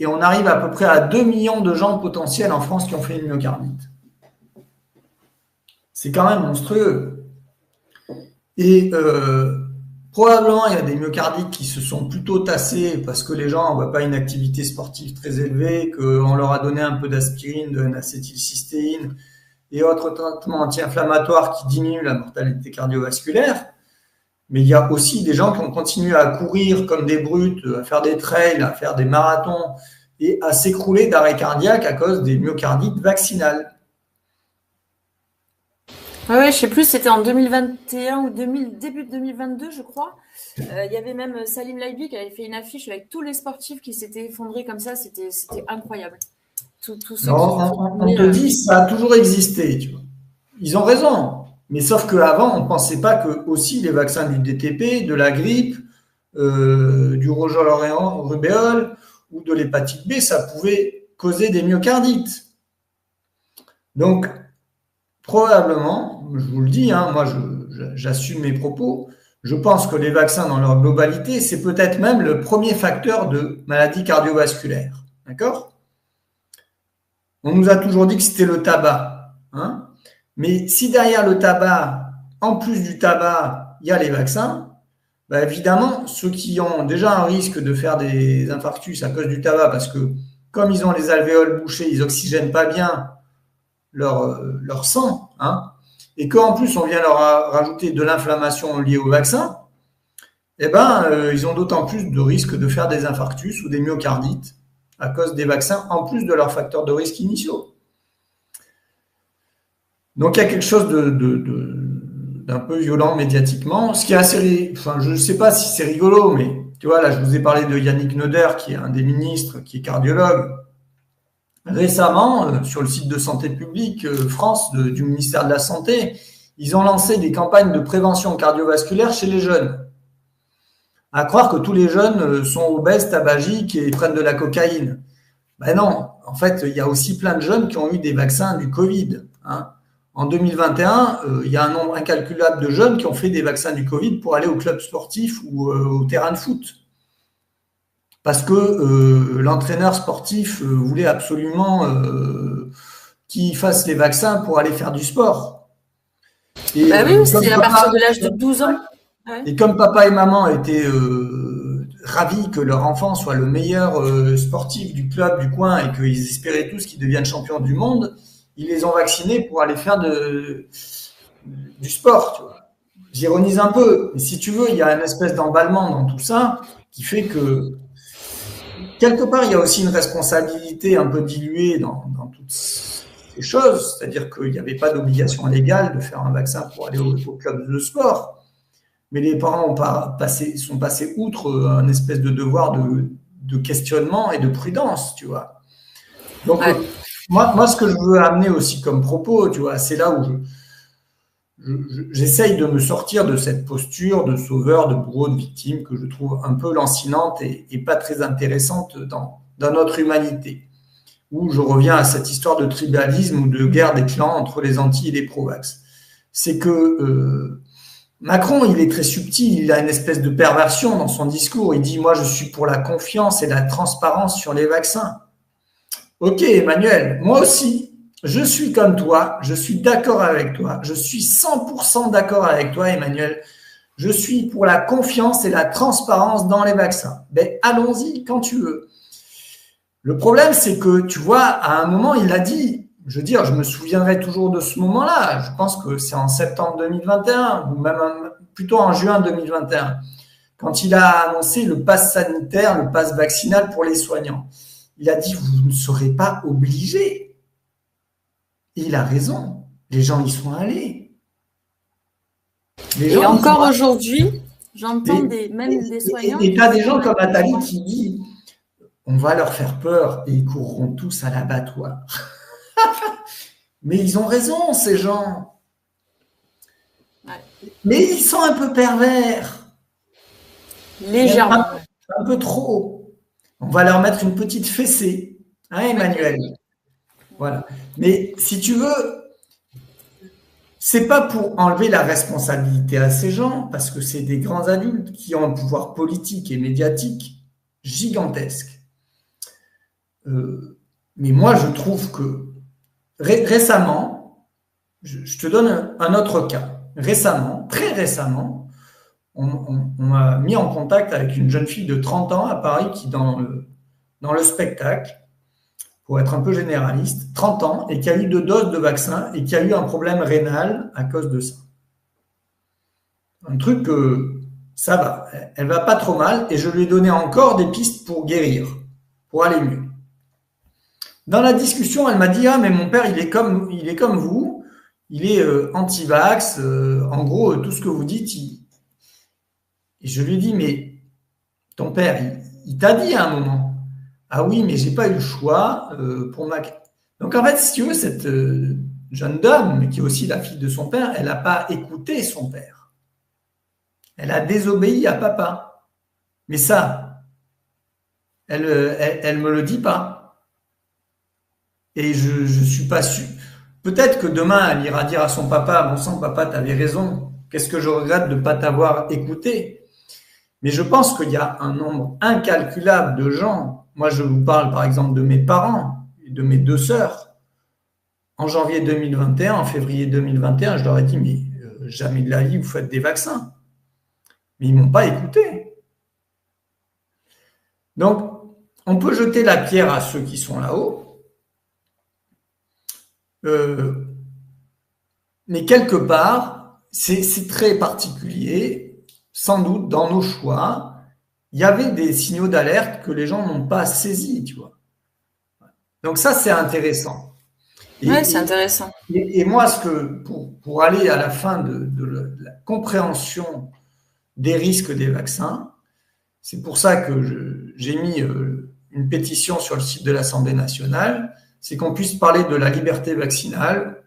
et on arrive à peu près à 2 millions de gens potentiels en France qui ont fait une myocardite. C'est quand même monstrueux. Et probablement, il y a des myocardites qui se sont plutôt tassés parce que les gens n'ont pas une activité sportive très élevée, qu'on leur a donné un peu d'aspirine, de l'acétylcystéine et autres traitements anti-inflammatoires qui diminuent la mortalité cardiovasculaire. Mais il y a aussi des gens qui ont continué à courir comme des brutes, à faire des trails, à faire des marathons et à s'écrouler d'arrêt cardiaque à cause des myocardites vaccinales. Ouais, je sais plus, c'était en 2021 ou début de 2022, je crois. Il y avait même Salim Laibi qui avait fait une affiche avec tous les sportifs qui s'étaient effondrés comme ça. C'était incroyable. Tout ceux on te dit, ça a toujours existé. Tu vois. Ils ont raison. Mais sauf qu'avant, on ne pensait pas que aussi les vaccins du DTP, de la grippe, du rougeole-rubéole ou de l'hépatite B, ça pouvait causer des myocardites. Donc, probablement, je vous le dis, hein, moi j'assume mes propos, je pense que les vaccins dans leur globalité, c'est peut-être même le premier facteur de maladie cardiovasculaire. D'accord ? On nous a toujours dit que c'était le tabac. Hein ? Mais si derrière le tabac, en plus du tabac, il y a les vaccins, bah évidemment, ceux qui ont déjà un risque de faire des infarctus à cause du tabac, parce que comme ils ont les alvéoles bouchées, ils oxygènent pas bien leur sang, hein, et qu'en plus on vient leur rajouter de l'inflammation liée au vaccin, eh ben, ils ont d'autant plus de risques de faire des infarctus ou des myocardites à cause des vaccins, en plus de leurs facteurs de risque initiaux. Donc il y a quelque chose d'un peu violent médiatiquement, ce qui est assez, enfin je ne sais pas si c'est rigolo, mais tu vois là je vous ai parlé de Yannick Neuder qui est un des ministres, qui est cardiologue. Récemment, sur le site de Santé publique France du ministère de la Santé, ils ont lancé des campagnes de prévention cardiovasculaire chez les jeunes. À croire que tous les jeunes sont obèses, tabagiques et prennent de la cocaïne. Ben non, en fait, il y a aussi plein de jeunes qui ont eu des vaccins du Covid. Hein. En 2021, il y a un nombre incalculable de jeunes qui ont fait des vaccins du Covid pour aller au club sportif ou au terrain de foot. Parce que l'entraîneur sportif voulait absolument qu'il fasse les vaccins pour aller faire du sport. Et, bah oui, c'est à partir de l'âge de 12 ans. Ouais. Et comme papa et maman étaient ravis que leur enfant soit le meilleur sportif du club, du coin, et qu'ils espéraient tous qu'ils deviennent champions du monde, ils les ont vaccinés pour aller faire du sport. Tu vois. J'ironise un peu, mais si tu veux, il y a une espèce d'emballement dans tout ça qui fait que quelque part, il y a aussi une responsabilité un peu diluée dans toute les choses, c'est-à-dire qu'il n'y avait pas d'obligation légale de faire un vaccin pour aller au club de sport. Mais les parents sont passés outre un espèce de devoir de questionnement et de prudence, tu vois. Donc, moi, ce que je veux amener aussi comme propos, tu vois, c'est là où j'essaye de me sortir de cette posture de sauveur, de bourreau, de victime que je trouve un peu lancinante et pas très intéressante dans notre humanité, où je reviens à cette histoire de tribalisme ou de guerre des clans entre les anti et les pro-vax. C'est que Macron, il est très subtil, il a une espèce de perversion dans son discours. Il dit « Moi, je suis pour la confiance et la transparence sur les vaccins ». Ok, Emmanuel, moi aussi, je suis comme toi, je suis d'accord avec toi, je suis 100% d'accord avec toi, Emmanuel. Je suis pour la confiance et la transparence dans les vaccins. Ben, allons-y quand tu veux. Le problème, c'est que, tu vois, à un moment, il a dit, je veux dire, je me souviendrai toujours de ce moment-là, je pense que c'est en septembre 2021, ou même plutôt en juin 2021, quand il a annoncé le pass sanitaire, le pass vaccinal pour les soignants. Il a dit, vous ne serez pas obligés. Et il a raison. Les gens y sont allés. Et encore aujourd'hui, j'entends même des soignants. Et tu as des gens comme Nathalie qui dit, on va leur faire peur et ils courront tous à l'abattoir. Mais ils ont raison, ces gens. Ouais. Mais ils sont un peu pervers. Légèrement. Un peu trop. On va leur mettre une petite fessée, hein, Emmanuel? Voilà. Mais si tu veux, c'est pas pour enlever la responsabilité à ces gens, parce que c'est des grands adultes qui ont un pouvoir politique et médiatique gigantesque. Mais moi, je trouve que récemment, je te donne un autre cas. Récemment, très récemment, on m'a mis en contact avec une jeune fille de 30 ans à Paris qui, dans le spectacle, pour être un peu généraliste, 30 ans, et qui a eu 2 doses de vaccin et qui a eu un problème rénal à cause de ça. Un truc que ça va, elle va pas trop mal, et je lui ai donné encore des pistes pour guérir, pour aller mieux. Dans la discussion, elle m'a dit « Ah, mais mon père, il est comme vous, il est anti-vax, en gros, tout ce que vous dites, Et je lui ai dit, mais ton père, il t'a dit à un moment, ah oui, mais j'ai pas eu le choix pour ma... Donc en fait, si tu veux, cette jeune dame, mais qui est aussi la fille de son père, elle n'a pas écouté son père. Elle a désobéi à papa. Mais ça, elle me le dit pas. Et je suis pas sûr. Peut-être que demain, elle ira dire à son papa, bon sang, papa, t'avais raison. Qu'est-ce que je regrette de ne pas t'avoir écouté? Mais je pense qu'il y a un nombre incalculable de gens. Moi, je vous parle par exemple de mes parents et de mes 2 sœurs. En janvier 2021, en février 2021, je leur ai dit, mais jamais de la vie, vous faites des vaccins. Mais ils ne m'ont pas écouté. Donc, on peut jeter la pierre à ceux qui sont là-haut. Mais quelque part, c'est très particulier. Sans doute, dans nos choix, il y avait des signaux d'alerte que les gens n'ont pas saisis, tu vois. Donc ça, c'est intéressant. Oui, c'est intéressant. Et moi, pour aller à la fin de la compréhension des risques des vaccins, c'est pour ça que j'ai mis une pétition sur le site de l'Assemblée nationale, c'est qu'on puisse parler de la liberté vaccinale,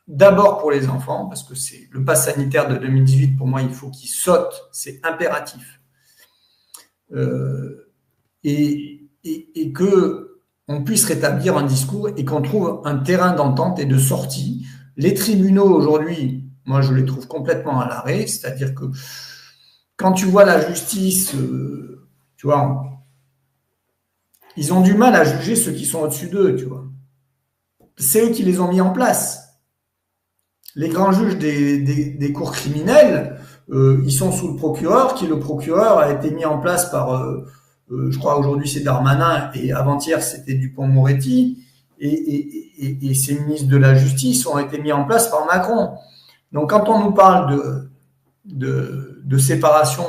d'abord pour les enfants, parce que c'est le pass sanitaire de 2018, pour moi, il faut qu'il saute, c'est impératif. Et qu'on puisse rétablir un discours et qu'on trouve un terrain d'entente et de sortie. Les tribunaux, aujourd'hui, moi, je les trouve complètement à l'arrêt, c'est-à-dire que quand tu vois la justice, tu vois, ils ont du mal à juger ceux qui sont au-dessus d'eux, tu vois. C'est eux qui les ont mis en place. Les grands juges des cours criminelles, ils sont sous le procureur, le procureur a été mis en place par, je crois aujourd'hui c'est Darmanin, et avant-hier c'était Dupond-Moretti, et ces ministres de la Justice ont été mis en place par Macron. Donc quand on nous parle de séparation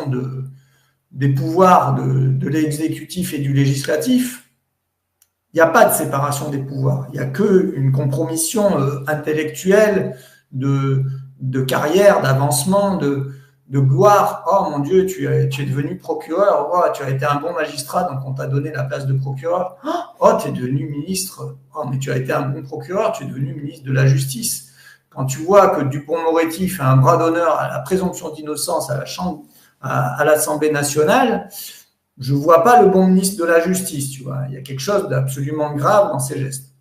des pouvoirs de l'exécutif et du législatif, il n'y a pas de séparation des pouvoirs. Il n'y a qu'une compromission intellectuelle de carrière, d'avancement, de gloire. Oh mon Dieu, tu es devenu procureur. Oh, tu as été un bon magistrat, donc on t'a donné la place de procureur. Oh, tu es devenu ministre. Oh, mais tu as été un bon procureur, tu es devenu ministre de la Justice. Quand tu vois que Dupond-Moretti fait un bras d'honneur à la présomption d'innocence à l'Assemblée nationale, je ne vois pas le bon ministre de la Justice, tu vois. Il y a quelque chose d'absolument grave dans ces gestes.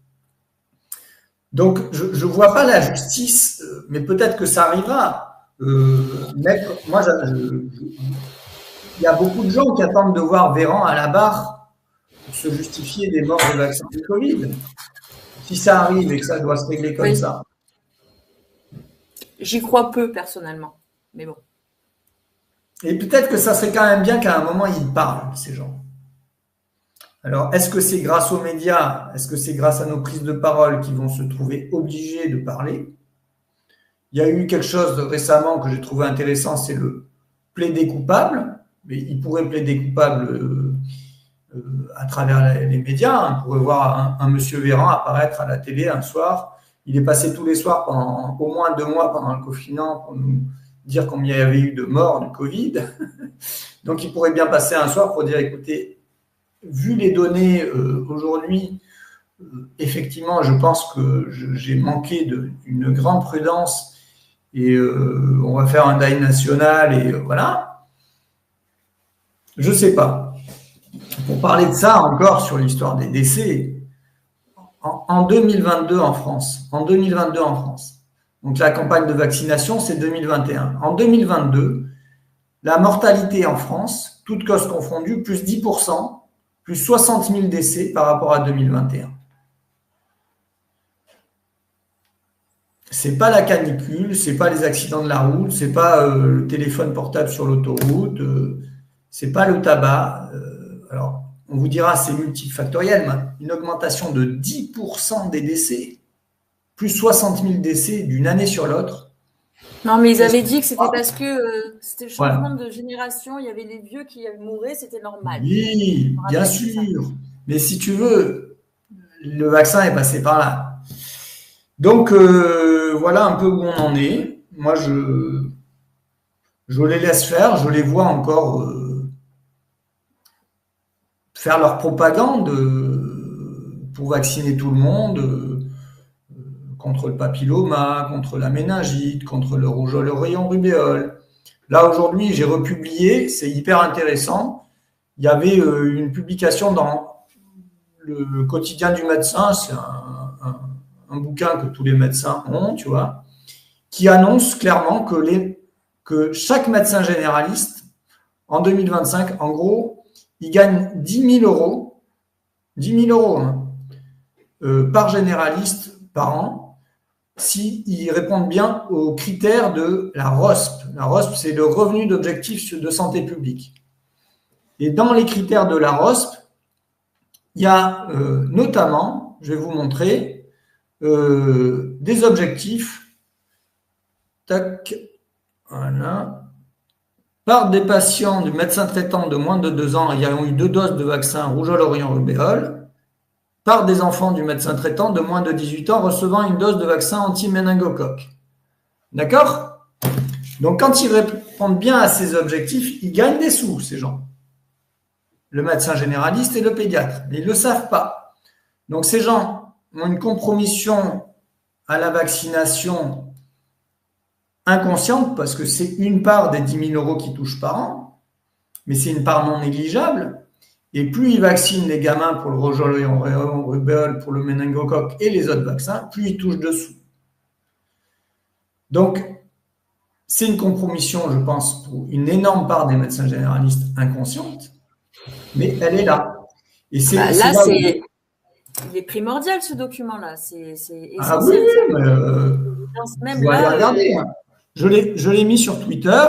Donc, je ne vois pas la justice, mais peut-être que ça arrivera. Moi, il y a beaucoup de gens qui attendent de voir Véran à la barre pour se justifier des morts de vaccins du Covid. Si ça arrive et que ça doit se régler comme ça. J'y crois peu, personnellement. Mais bon. Et peut-être que ça serait quand même bien qu'à un moment, ils parlent, ces gens. Alors, est-ce que c'est grâce aux médias, est-ce que c'est grâce à nos prises de parole qu'ils vont se trouver obligés de parler? Il y a eu quelque chose récemment que j'ai trouvé intéressant, c'est le plaider coupable. Mais il pourrait plaider coupable à travers les médias. On pourrait voir un monsieur Véran apparaître à la télé un soir. Il est passé tous les soirs pendant au moins 2 mois pendant le confinement pour nous dire combien il y avait eu de morts du Covid. Donc, il pourrait bien passer un soir pour dire, écoutez, vu les données aujourd'hui, effectivement, je pense que j'ai manqué d'une grande prudence et on va faire un deuil national et voilà. Je ne sais pas. Pour parler de ça encore sur l'histoire des décès, en 2022 en France, donc la campagne de vaccination, c'est 2021. En 2022, la mortalité en France, toutes causes confondues, plus 10%, plus 60 000 décès par rapport à 2021. C'est pas la canicule, c'est pas les accidents de la route, c'est pas le téléphone portable sur l'autoroute, c'est pas le tabac. Alors, on vous dira c'est multifactoriel, mais une augmentation de 10% des décès, plus 60 000 décès d'une année sur l'autre. Non, mais ils avaient dit que c'était parce que c'était le changement de génération, il y avait les vieux qui mouraient, c'était normal. Oui, bien sûr. Mais si tu veux, le vaccin est passé par là. Donc, voilà un peu où on en est. Moi, je les laisse faire, je les vois encore faire leur propagande pour vacciner tout le monde contre le papilloma, contre la méningite, contre le rougeole oreillon rubéole. Là, aujourd'hui, j'ai republié, c'est hyper intéressant. Il y avait une publication dans le quotidien du médecin, c'est un bouquin que tous les médecins ont, tu vois, qui annonce clairement que chaque médecin généraliste, en 2025, en gros, il gagne 10 000 euros, 10 000 euros par généraliste par an, s'ils répondent bien aux critères de la ROSP. La ROSP, c'est le revenu d'objectif de santé publique. Et dans les critères de la ROSP, il y a notamment, je vais vous montrer, des objectifs, tac, voilà, par des patients du médecin traitant de moins de 2 ans ayant eu 2 doses de vaccin rougeole oreillon rubéole, par des enfants du médecin traitant de moins de 18 ans recevant une dose de vaccin anti-méningocoque. D'accord? Donc, quand ils répondent bien à ces objectifs, ils gagnent des sous, ces gens. Le médecin généraliste et le pédiatre. Mais ils ne le savent pas. Donc, ces gens ont une compromission à la vaccination inconsciente parce que c'est une part des 10 000 euros qu'ils touchent par an, mais c'est une part non négligeable. Et plus ils vaccinent les gamins pour le rougeole oreillon rubéole, pour le méningocoque et les autres vaccins, plus ils touchent dessous. Donc, c'est une compromission, je pense, pour une énorme part des médecins généralistes inconsciente, mais elle est là. Et c'est là, il est primordial ce document-là. C'est essentiel. Ah oui, même là, aller regarder. Je l'ai mis sur Twitter.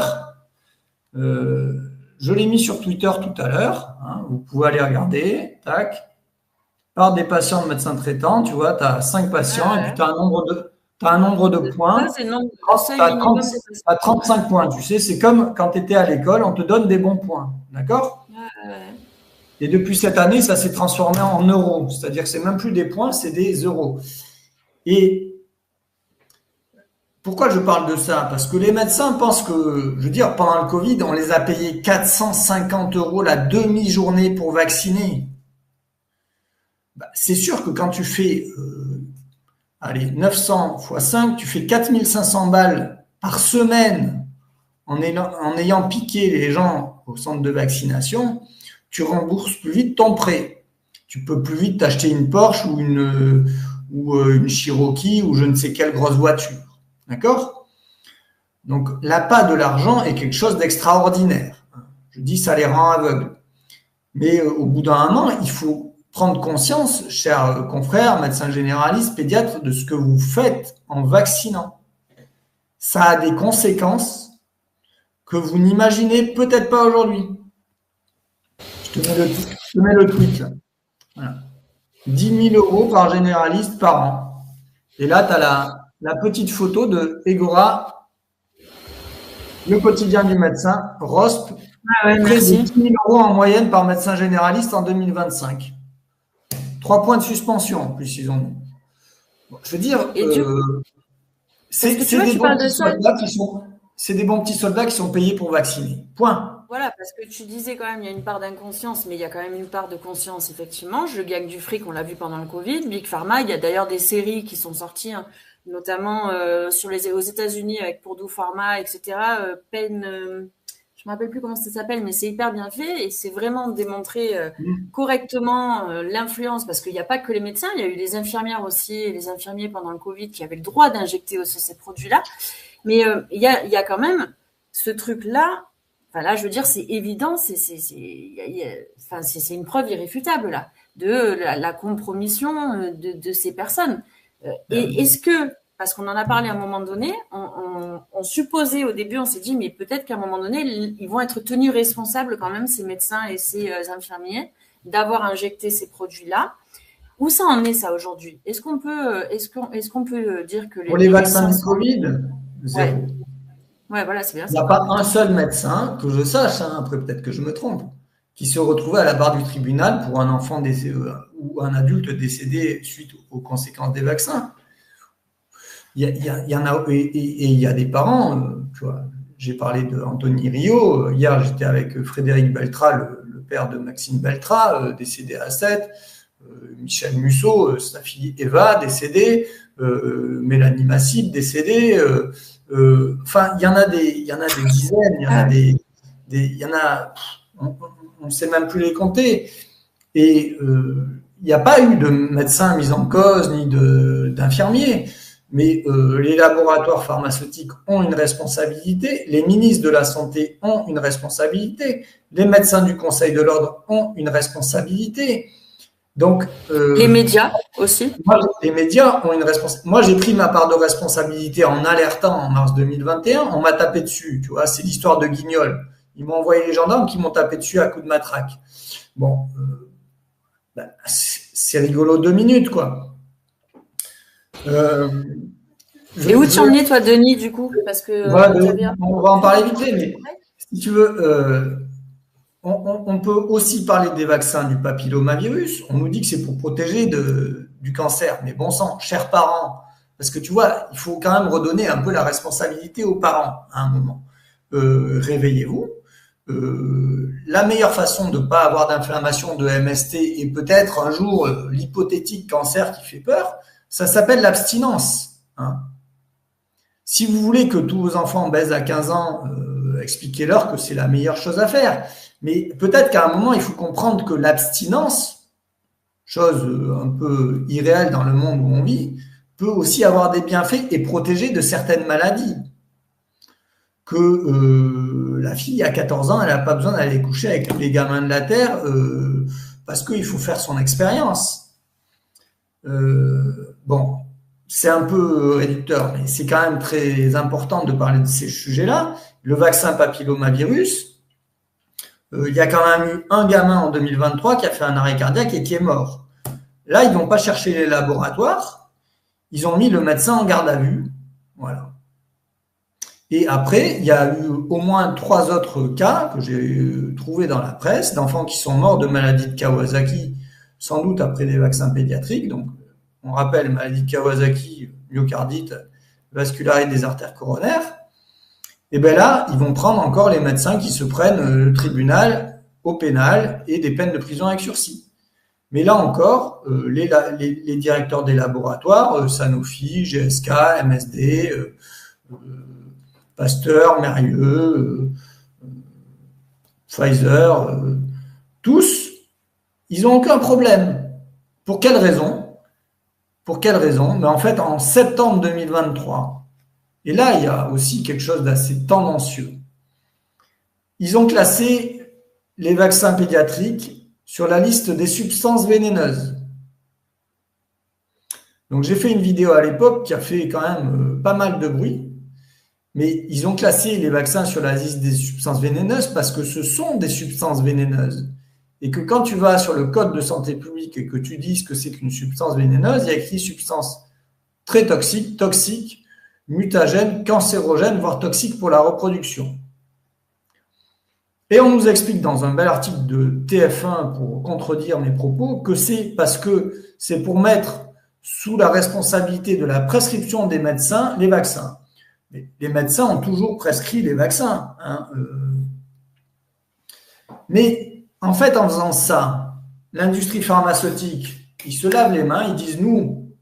Je l'ai mis sur Twitter tout à l'heure. Hein, vous pouvez aller regarder. Tac. Par des patients de médecins traitants, tu vois, tu as 5 patients et puis tu as un nombre de points. Tu as 35 points. Tu sais, c'est comme quand tu étais à l'école, on te donne des bons points. D'accord ? Et depuis cette année, ça s'est transformé en euros. C'est-à-dire que ce n'est même plus des points, c'est des euros. Et pourquoi je parle de ça? Parce que les médecins pensent que, je veux dire, pendant le Covid, on les a payés 450 € la demi-journée pour vacciner. C'est sûr que quand tu fais, allez, 900 x 5, tu fais 4500 balles par semaine en ayant piqué les gens au centre de vaccination, tu rembourses plus vite ton prêt. Tu peux plus vite t'acheter une Porsche ou une Cherokee ou je ne sais quelle grosse voiture. D'accord? Donc, l'appât de l'argent est quelque chose d'extraordinaire. Je dis, ça les rend aveugles. Mais au bout d'un moment, il faut prendre conscience, chers confrères, médecins généralistes, pédiatres, de ce que vous faites en vaccinant. Ça a des conséquences que vous n'imaginez peut-être pas aujourd'hui. Je te mets le tweet là. Voilà. 10 000 € par généraliste par an. Et là, tu as la petite photo de Egora, le quotidien du médecin, ROSP, près de 10 000 € en moyenne par médecin généraliste en 2025. 3 points de suspension, en plus, ils ont mis. Bon, je veux dire, c'est des bons petits soldats qui sont payés pour vacciner. Point. Voilà, parce que tu disais quand même, il y a une part d'inconscience, mais il y a quand même une part de conscience, effectivement. Je gagne du fric, on l'a vu pendant le Covid. Big Pharma, il y a d'ailleurs des séries qui sont sorties, hein, notamment aux États-Unis avec Purdue Pharma, etc. Je me rappelle plus comment ça s'appelle, mais c'est hyper bien fait et c'est vraiment démontré correctement l'influence, parce qu'il n'y a pas que les médecins, il y a eu les infirmières aussi et les infirmiers pendant le Covid qui avaient le droit d'injecter aussi ces produits-là. Mais il y a quand même ce truc-là. Enfin là, je veux dire, c'est évident, c'est une preuve irréfutable là de la compromission de ces personnes. Et est-ce que, parce qu'on en a parlé à un moment donné, on supposait au début, on s'est dit, mais peut-être qu'à un moment donné, ils vont être tenus responsables quand même, ces médecins et ces infirmiers, d'avoir injecté ces produits-là. Où ça en est ça aujourd'hui? Est-ce qu'on peut dire que pour les vaccins du Covid, zéro. Ouais, voilà, c'est bien ça. Il n'y a pas un seul médecin, que je sache, hein, après peut-être que je me trompe, qui se retrouvait à la barre du tribunal pour un enfant décédé ou un adulte décédé suite aux conséquences des vaccins. Il y en a, et il y a des parents, tu vois, j'ai parlé d'Anthony Rio, hier j'étais avec Frédéric Beltra, le père de Maxime Beltra, décédé à 7, Michel Musso, sa fille Eva, décédée, Mélanie Massib, décédée, enfin, il y en a des dizaines, on ne sait même plus les compter. Et il n'y a pas eu de médecins mis en cause, ni d'infirmiers. Mais les laboratoires pharmaceutiques ont une responsabilité, les ministres de la Santé ont une responsabilité, les médecins du Conseil de l'Ordre ont une responsabilité. Donc, les médias aussi. Les médias ont une responsabilité. Moi, j'ai pris ma part de responsabilité en alertant en mars 2021. On m'a tapé dessus, tu vois. C'est l'histoire de Guignol. Ils m'ont envoyé les gendarmes qui m'ont tapé dessus à coups de matraque. Bon, c'est rigolo 2 minutes, quoi. Et où tu en es, toi, Denis, du coup? Parce que on va en parler vite fait, mais si tu veux. On peut aussi parler des vaccins du papillomavirus. On nous dit que c'est pour protéger du cancer. Mais bon sang, chers parents, parce que tu vois, il faut quand même redonner un peu la responsabilité aux parents à un moment. Réveillez-vous. La meilleure façon de ne pas avoir d'inflammation de MST et peut-être un jour l'hypothétique cancer qui fait peur, ça s'appelle l'abstinence. Hein. Si vous voulez que tous vos enfants baisent à 15 ans, expliquez-leur que c'est la meilleure chose à faire. Mais peut-être qu'à un moment, il faut comprendre que l'abstinence, chose un peu irréelle dans le monde où on vit, peut aussi avoir des bienfaits et protéger de certaines maladies. Que la fille à 14 ans, elle n'a pas besoin d'aller coucher avec tous les gamins de la Terre parce qu'il faut faire son expérience. Bon, c'est un peu réducteur, mais c'est quand même très important de parler de ces sujets-là. Le vaccin papillomavirus, il y a quand même eu un gamin en 2023 qui a fait un arrêt cardiaque et qui est mort. Là, ils n'ont pas cherché les laboratoires, ils ont mis le médecin en garde à vue. Voilà. Et après, il y a eu au moins 3 autres cas que j'ai trouvés dans la presse d'enfants qui sont morts de maladie de Kawasaki, sans doute après des vaccins pédiatriques. Donc, on rappelle, maladie de Kawasaki, myocardite, vascularité des artères coronaires. Et bien là, ils vont prendre encore les médecins qui se prennent le tribunal au pénal et des peines de prison avec sursis. Mais là encore, les directeurs des laboratoires, Sanofi, GSK, MSD, Pasteur, Mérieux, Pfizer, tous, ils n'ont aucun problème. Pour quelle raison? Pour quelle raison? Mais en fait, en septembre 2023, et là, il y a aussi quelque chose d'assez tendancieux. Ils ont classé les vaccins pédiatriques sur la liste des substances vénéneuses. Donc, j'ai fait une vidéo à l'époque qui a fait quand même pas mal de bruit. Mais ils ont classé les vaccins sur la liste des substances vénéneuses parce que ce sont des substances vénéneuses. Et que quand tu vas sur le code de santé publique et que tu dises que c'est une substance vénéneuse, il y a écrit substance très toxique, mutagène, cancérogène, voire toxique pour la reproduction. Et on nous explique dans un bel article de TF1 pour contredire mes propos que c'est parce que c'est pour mettre sous la responsabilité de la prescription des médecins les vaccins. Les médecins ont toujours prescrit les vaccins. Mais en fait, en faisant ça, l'industrie pharmaceutique, ils se lavent les mains, ils disent, nous,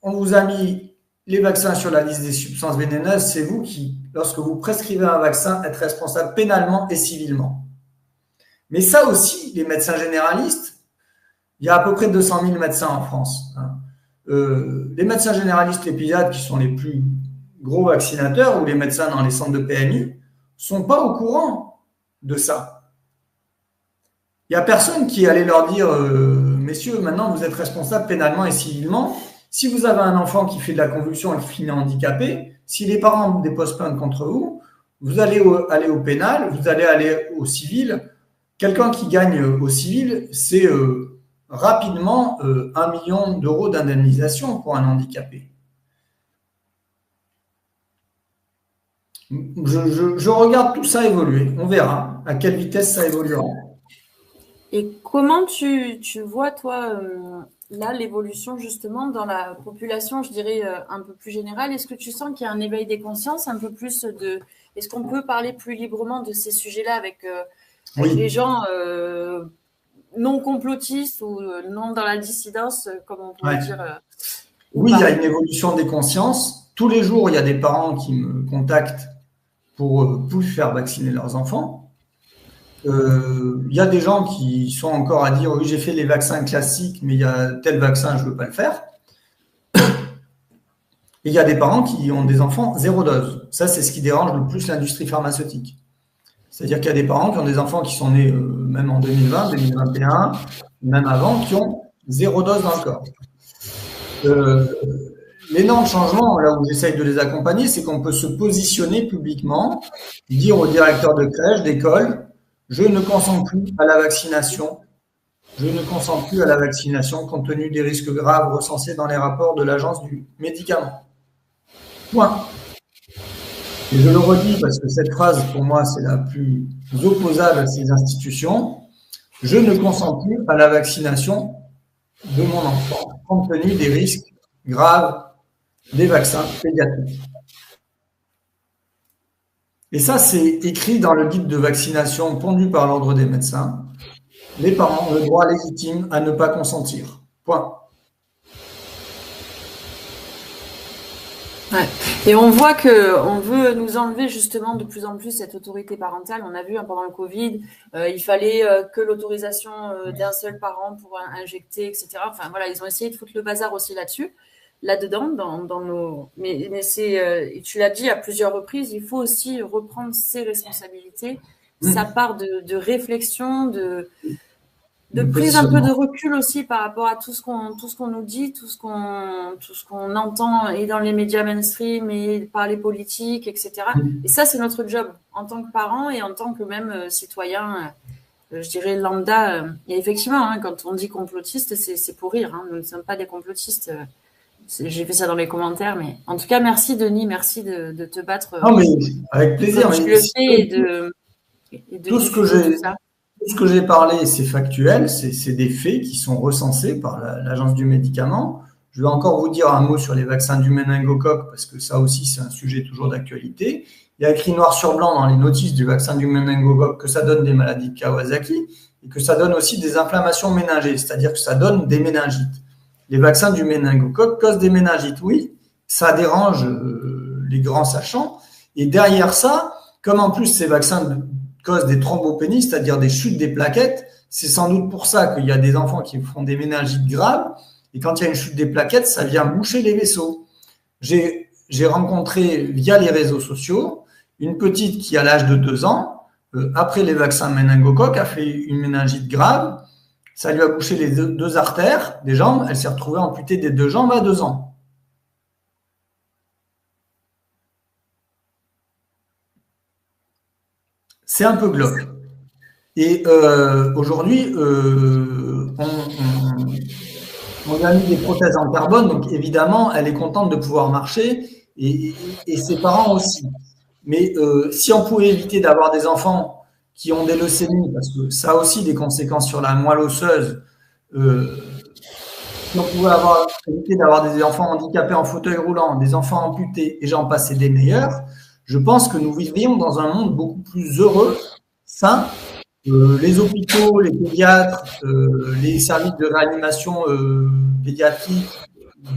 on vous a mis les vaccins sur la liste des substances vénéneuses, c'est vous qui, lorsque vous prescrivez un vaccin, êtes responsable pénalement et civilement. Mais ça aussi, les médecins généralistes, il y a à peu près 200 000 médecins en France. Les médecins généralistes, les pédiatres, qui sont les plus gros vaccinateurs, ou les médecins dans les centres de PMI, sont pas au courant de ça. Il n'y a personne qui allait leur dire messieurs, maintenant vous êtes responsables pénalement et civilement. Si vous avez un enfant qui fait de la convulsion et qui finit handicapé, si les parents déposent plainte contre vous, vous allez aller au pénal, vous allez aller au civil. Quelqu'un qui gagne au civil, c'est rapidement 1 million d'euros d'indemnisation pour un handicapé. Je regarde tout ça évoluer. On verra à quelle vitesse ça évoluera. Et comment tu vois, toi, là, l'évolution justement dans la population, je dirais, un peu plus générale? Est-ce que tu sens qu'il y a un éveil des consciences, un peu plus de... Est-ce qu'on peut parler plus librement de ces sujets-là avec Oui. les gens non complotistes ou non dans la dissidence, comme on pourrait dire Oui, il y a une évolution des consciences. Tous les jours, il y a des parents qui me contactent pour plus faire vacciner leurs enfants. Il y a des gens qui sont encore à dire oui, j'ai fait les vaccins classiques, mais il y a tel vaccin, je ne veux pas le faire. Et il y a des parents qui ont des enfants 0 dose. Ça, c'est ce qui dérange le plus l'industrie pharmaceutique. C'est-à-dire qu'il y a des parents qui ont des enfants qui sont nés même en 2020, 2021, même avant, qui ont 0 dose dans le corps. L'énorme changement, là où j'essaye de les accompagner, c'est qu'on peut se positionner publiquement, dire aux directeurs de crèche, d'école, je ne consens plus à la vaccination. Je ne consens plus à la vaccination compte tenu des risques graves recensés dans les rapports de l'Agence du médicament. Point. Et je le redis parce que cette phrase, pour moi, c'est la plus opposable à ces institutions. Je ne consens plus à la vaccination de mon enfant compte tenu des risques graves des vaccins pédiatriques. Et ça, c'est écrit dans le guide de vaccination pondu par l'Ordre des médecins. Les parents ont le droit légitime à ne pas consentir. Point. Ouais. Et on voit qu'on veut nous enlever justement de plus en plus cette autorité parentale. On a vu pendant le Covid, il fallait que l'autorisation d'un seul parent pour injecter, etc. Enfin voilà, ils ont essayé de foutre le bazar aussi là-dedans, dans nos. Mais c'est, tu l'as dit à plusieurs reprises, il faut aussi reprendre ses responsabilités, sa part de réflexion, de prise un peu de recul aussi par rapport à tout ce qu'on nous dit, tout ce qu'on entend et dans les médias mainstream et par les politiques, etc. Et ça, c'est notre job en tant que parents et en tant que même citoyen, je dirais lambda. Et effectivement, quand on dit complotiste, c'est pour rire. Nous ne sommes pas des complotistes. J'ai fait ça dans les commentaires, mais en tout cas, merci Denis, merci de te battre Non, mais avec plaisir. comme tu Mais le fais et de tout ce que diffuser tout ça. j'ai parlé, c'est factuel, c'est des faits qui sont recensés par l'Agence du médicament. Je vais encore vous dire un mot sur les vaccins du méningocoque, parce que ça aussi, c'est un sujet toujours d'actualité. Il y a écrit noir sur blanc dans les notices du vaccin du méningocoque que ça donne des maladies de Kawasaki et que ça donne aussi des inflammations méningées, c'est-à-dire que ça donne des méningites. Les vaccins du méningocoque causent des méningites, oui, ça dérange les grands sachants. Et derrière ça, comme en plus ces vaccins causent des thrombopénies, c'est-à-dire des chutes des plaquettes, c'est sans doute pour ça qu'il y a des enfants qui font des méningites graves. Et quand il y a une chute des plaquettes, ça vient boucher les vaisseaux. J'ai rencontré via les réseaux sociaux une petite qui, à l'âge de 2 ans, après les vaccins méningocoques, a fait une méningite grave. Ça lui a bouché les deux artères des jambes. Elle s'est retrouvée amputée des 2 jambes à 2 ans. C'est un peu glauque. Et aujourd'hui, on a mis des prothèses en carbone, donc évidemment, elle est contente de pouvoir marcher et ses parents aussi. Mais si on pouvait éviter d'avoir des enfants qui ont des leucémies, parce que ça a aussi des conséquences sur la moelle osseuse, si on pouvait éviter d'avoir des enfants handicapés en fauteuil roulant, des enfants amputés et j'en passe et des meilleurs, je pense que nous vivrions dans un monde beaucoup plus heureux, sain. Les hôpitaux, les pédiatres, les services de réanimation pédiatrique,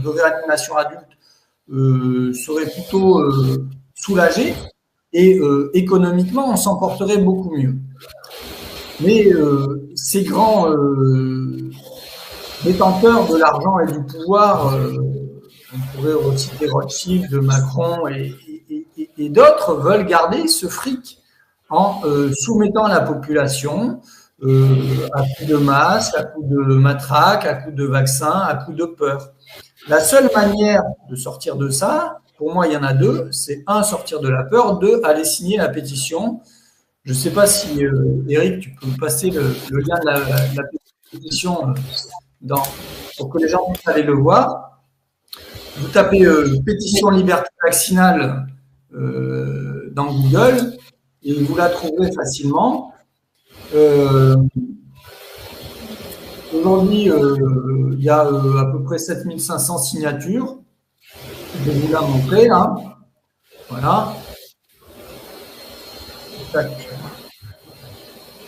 de réanimation adulte seraient plutôt soulagés et économiquement, on s'en porterait beaucoup mieux. Mais ces grands détenteurs de l'argent et du pouvoir, on pourrait reciter Rothschild, Macron et d'autres, veulent garder ce fric en soumettant la population à coups de masques, à coups de matraques, à coups de vaccins, à coups de peur. La seule manière de sortir de ça, pour moi, il y en a 2. C'est 1, sortir de la peur. 2, aller signer la pétition. Je ne sais pas si, Eric, tu peux me passer le lien de la pétition pour que les gens puissent aller le voir. Vous tapez pétition liberté vaccinale dans Google et vous la trouverez facilement. Aujourd'hui, il y a à peu près 7500 signatures. Je vais vous la montrer là. Voilà. Tac.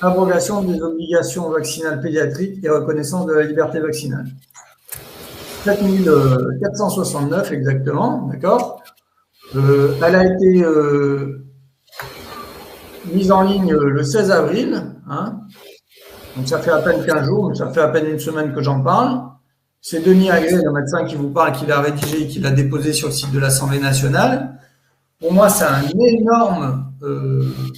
Abrogation des obligations vaccinales pédiatriques et reconnaissance de la liberté vaccinale. 7469 exactement, d'accord. Elle a été mise en ligne le 16 avril. Hein. Donc ça fait à peine 15 jours, ça fait à peine une semaine que j'en parle. C'est Denis Agré, le médecin qui vous parle, qui l'a rédigé et qui l'a déposé sur le site de l'Assemblée nationale. Pour moi, c'est une énorme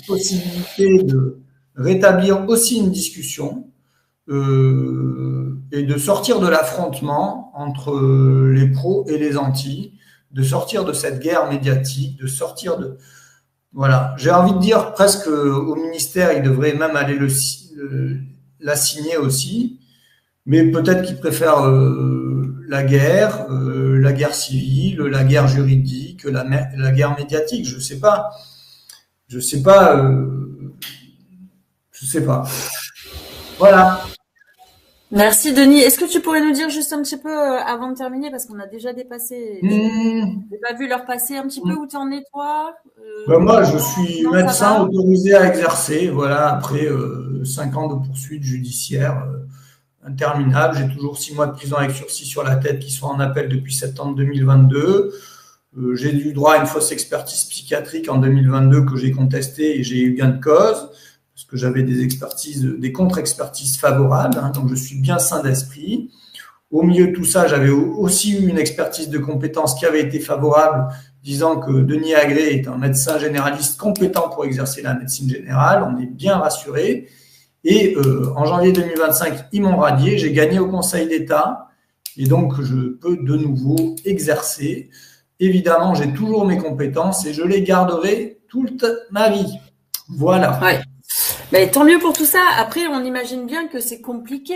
possibilité de rétablir aussi une discussion et de sortir de l'affrontement entre les pros et les antis, de sortir de cette guerre médiatique, de sortir de... Voilà, j'ai envie de dire presque au ministère, il devrait même aller la signer aussi, mais peut-être qu'ils préfèrent la guerre civile, la guerre juridique, la guerre médiatique, je sais pas. Je sais pas. Voilà. Merci Denis. Est-ce que tu pourrais nous dire juste un petit peu avant de terminer, parce qu'on a déjà dépassé, j'ai pas vu l'heure passer, un petit peu où tu en es toi moi, je suis médecin autorisé à exercer, voilà, après 5 ans de poursuites judiciaires interminables. J'ai toujours 6 mois de prison avec sursis sur la tête qui sont en appel depuis septembre 2022. J'ai eu droit à une fausse expertise psychiatrique en 2022 que j'ai contestée et j'ai eu gain de cause parce que j'avais des contre-expertises favorables, hein, donc je suis bien sain d'esprit. Au milieu de tout ça, j'avais aussi eu une expertise de compétences qui avait été favorable, disant que Denis Agré est un médecin généraliste compétent pour exercer la médecine générale. On est bien rassuré. Et en janvier 2025, ils m'ont radié. J'ai gagné au Conseil d'État et donc je peux de nouveau exercer. Évidemment, j'ai toujours mes compétences et je les garderai toute ma vie. Voilà. Ouais. Mais tant mieux pour tout ça. Après, on imagine bien que c'est compliqué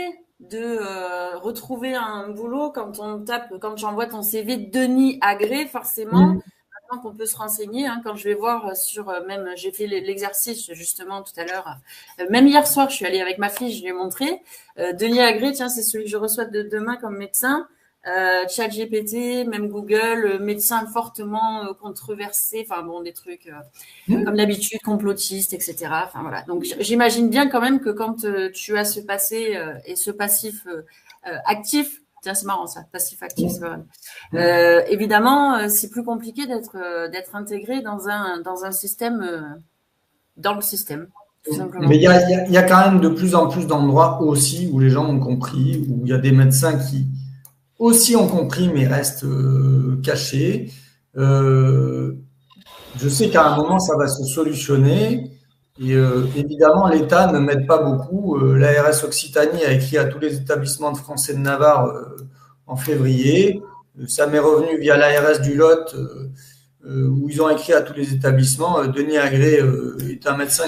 de retrouver un boulot quand quand j'envoie ton CV Denis Agré, forcément, maintenant qu'on peut se renseigner, hein, quand je vais voir même j'ai fait l'exercice justement tout à l'heure, même hier soir, je suis allée avec ma fille, je lui ai montré, Denis Agré, tiens, c'est celui que je reçois demain comme médecin. ChatGPT, même Google, médecin fortement controversé, enfin bon, des trucs comme d'habitude, complotistes, etc. Enfin voilà. Donc j'imagine bien quand même que quand tu as ce passé et ce passif actif, tiens c'est marrant ça, passif actif, c'est pas mal. Évidemment, c'est plus compliqué d'être intégré dans un système, dans le système. Tout simplement. Mais il y a quand même de plus en plus d'endroits aussi où les gens ont compris, où il y a des médecins qui aussi ont compris mais restent cachés. Je sais qu'à un moment ça va se solutionner et évidemment l'État ne m'aide pas beaucoup. L'ARS Occitanie a écrit à tous les établissements de français de Navarre en février. Ça m'est revenu via l'ARS du Lot où ils ont écrit à tous les établissements. Denis Agré est un médecin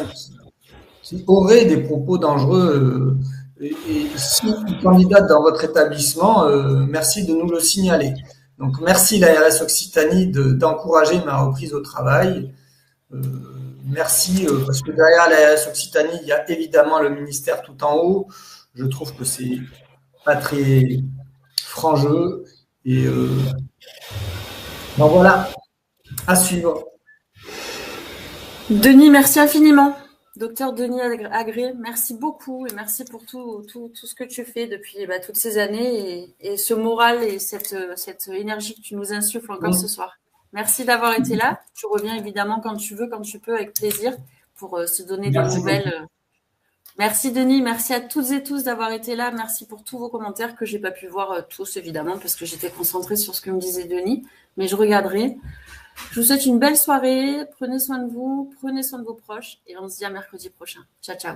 qui aurait des propos dangereux. Et si il candidate dans votre établissement, merci de nous le signaler. Donc, merci l'ARS Occitanie d'encourager ma reprise au travail. Merci, parce que derrière l'ARS Occitanie, il y a évidemment le ministère tout en haut. Je trouve que c'est pas très franc jeu. Et donc voilà, à suivre. Denis, merci infiniment. Docteur Denis Agré, merci beaucoup et merci pour tout ce que tu fais depuis toutes ces années et ce moral et cette énergie que tu nous insuffles encore ce soir. Merci d'avoir été là. Tu reviens évidemment quand tu veux, quand tu peux, avec plaisir pour se donner des nouvelles. Merci Denis, merci à toutes et tous d'avoir été là. Merci pour tous vos commentaires que j'ai pas pu voir tous évidemment parce que j'étais concentrée sur ce que me disait Denis, mais je regarderai. Je vous souhaite une belle soirée, prenez soin de vous, prenez soin de vos proches et on se dit à mercredi prochain. Ciao, ciao.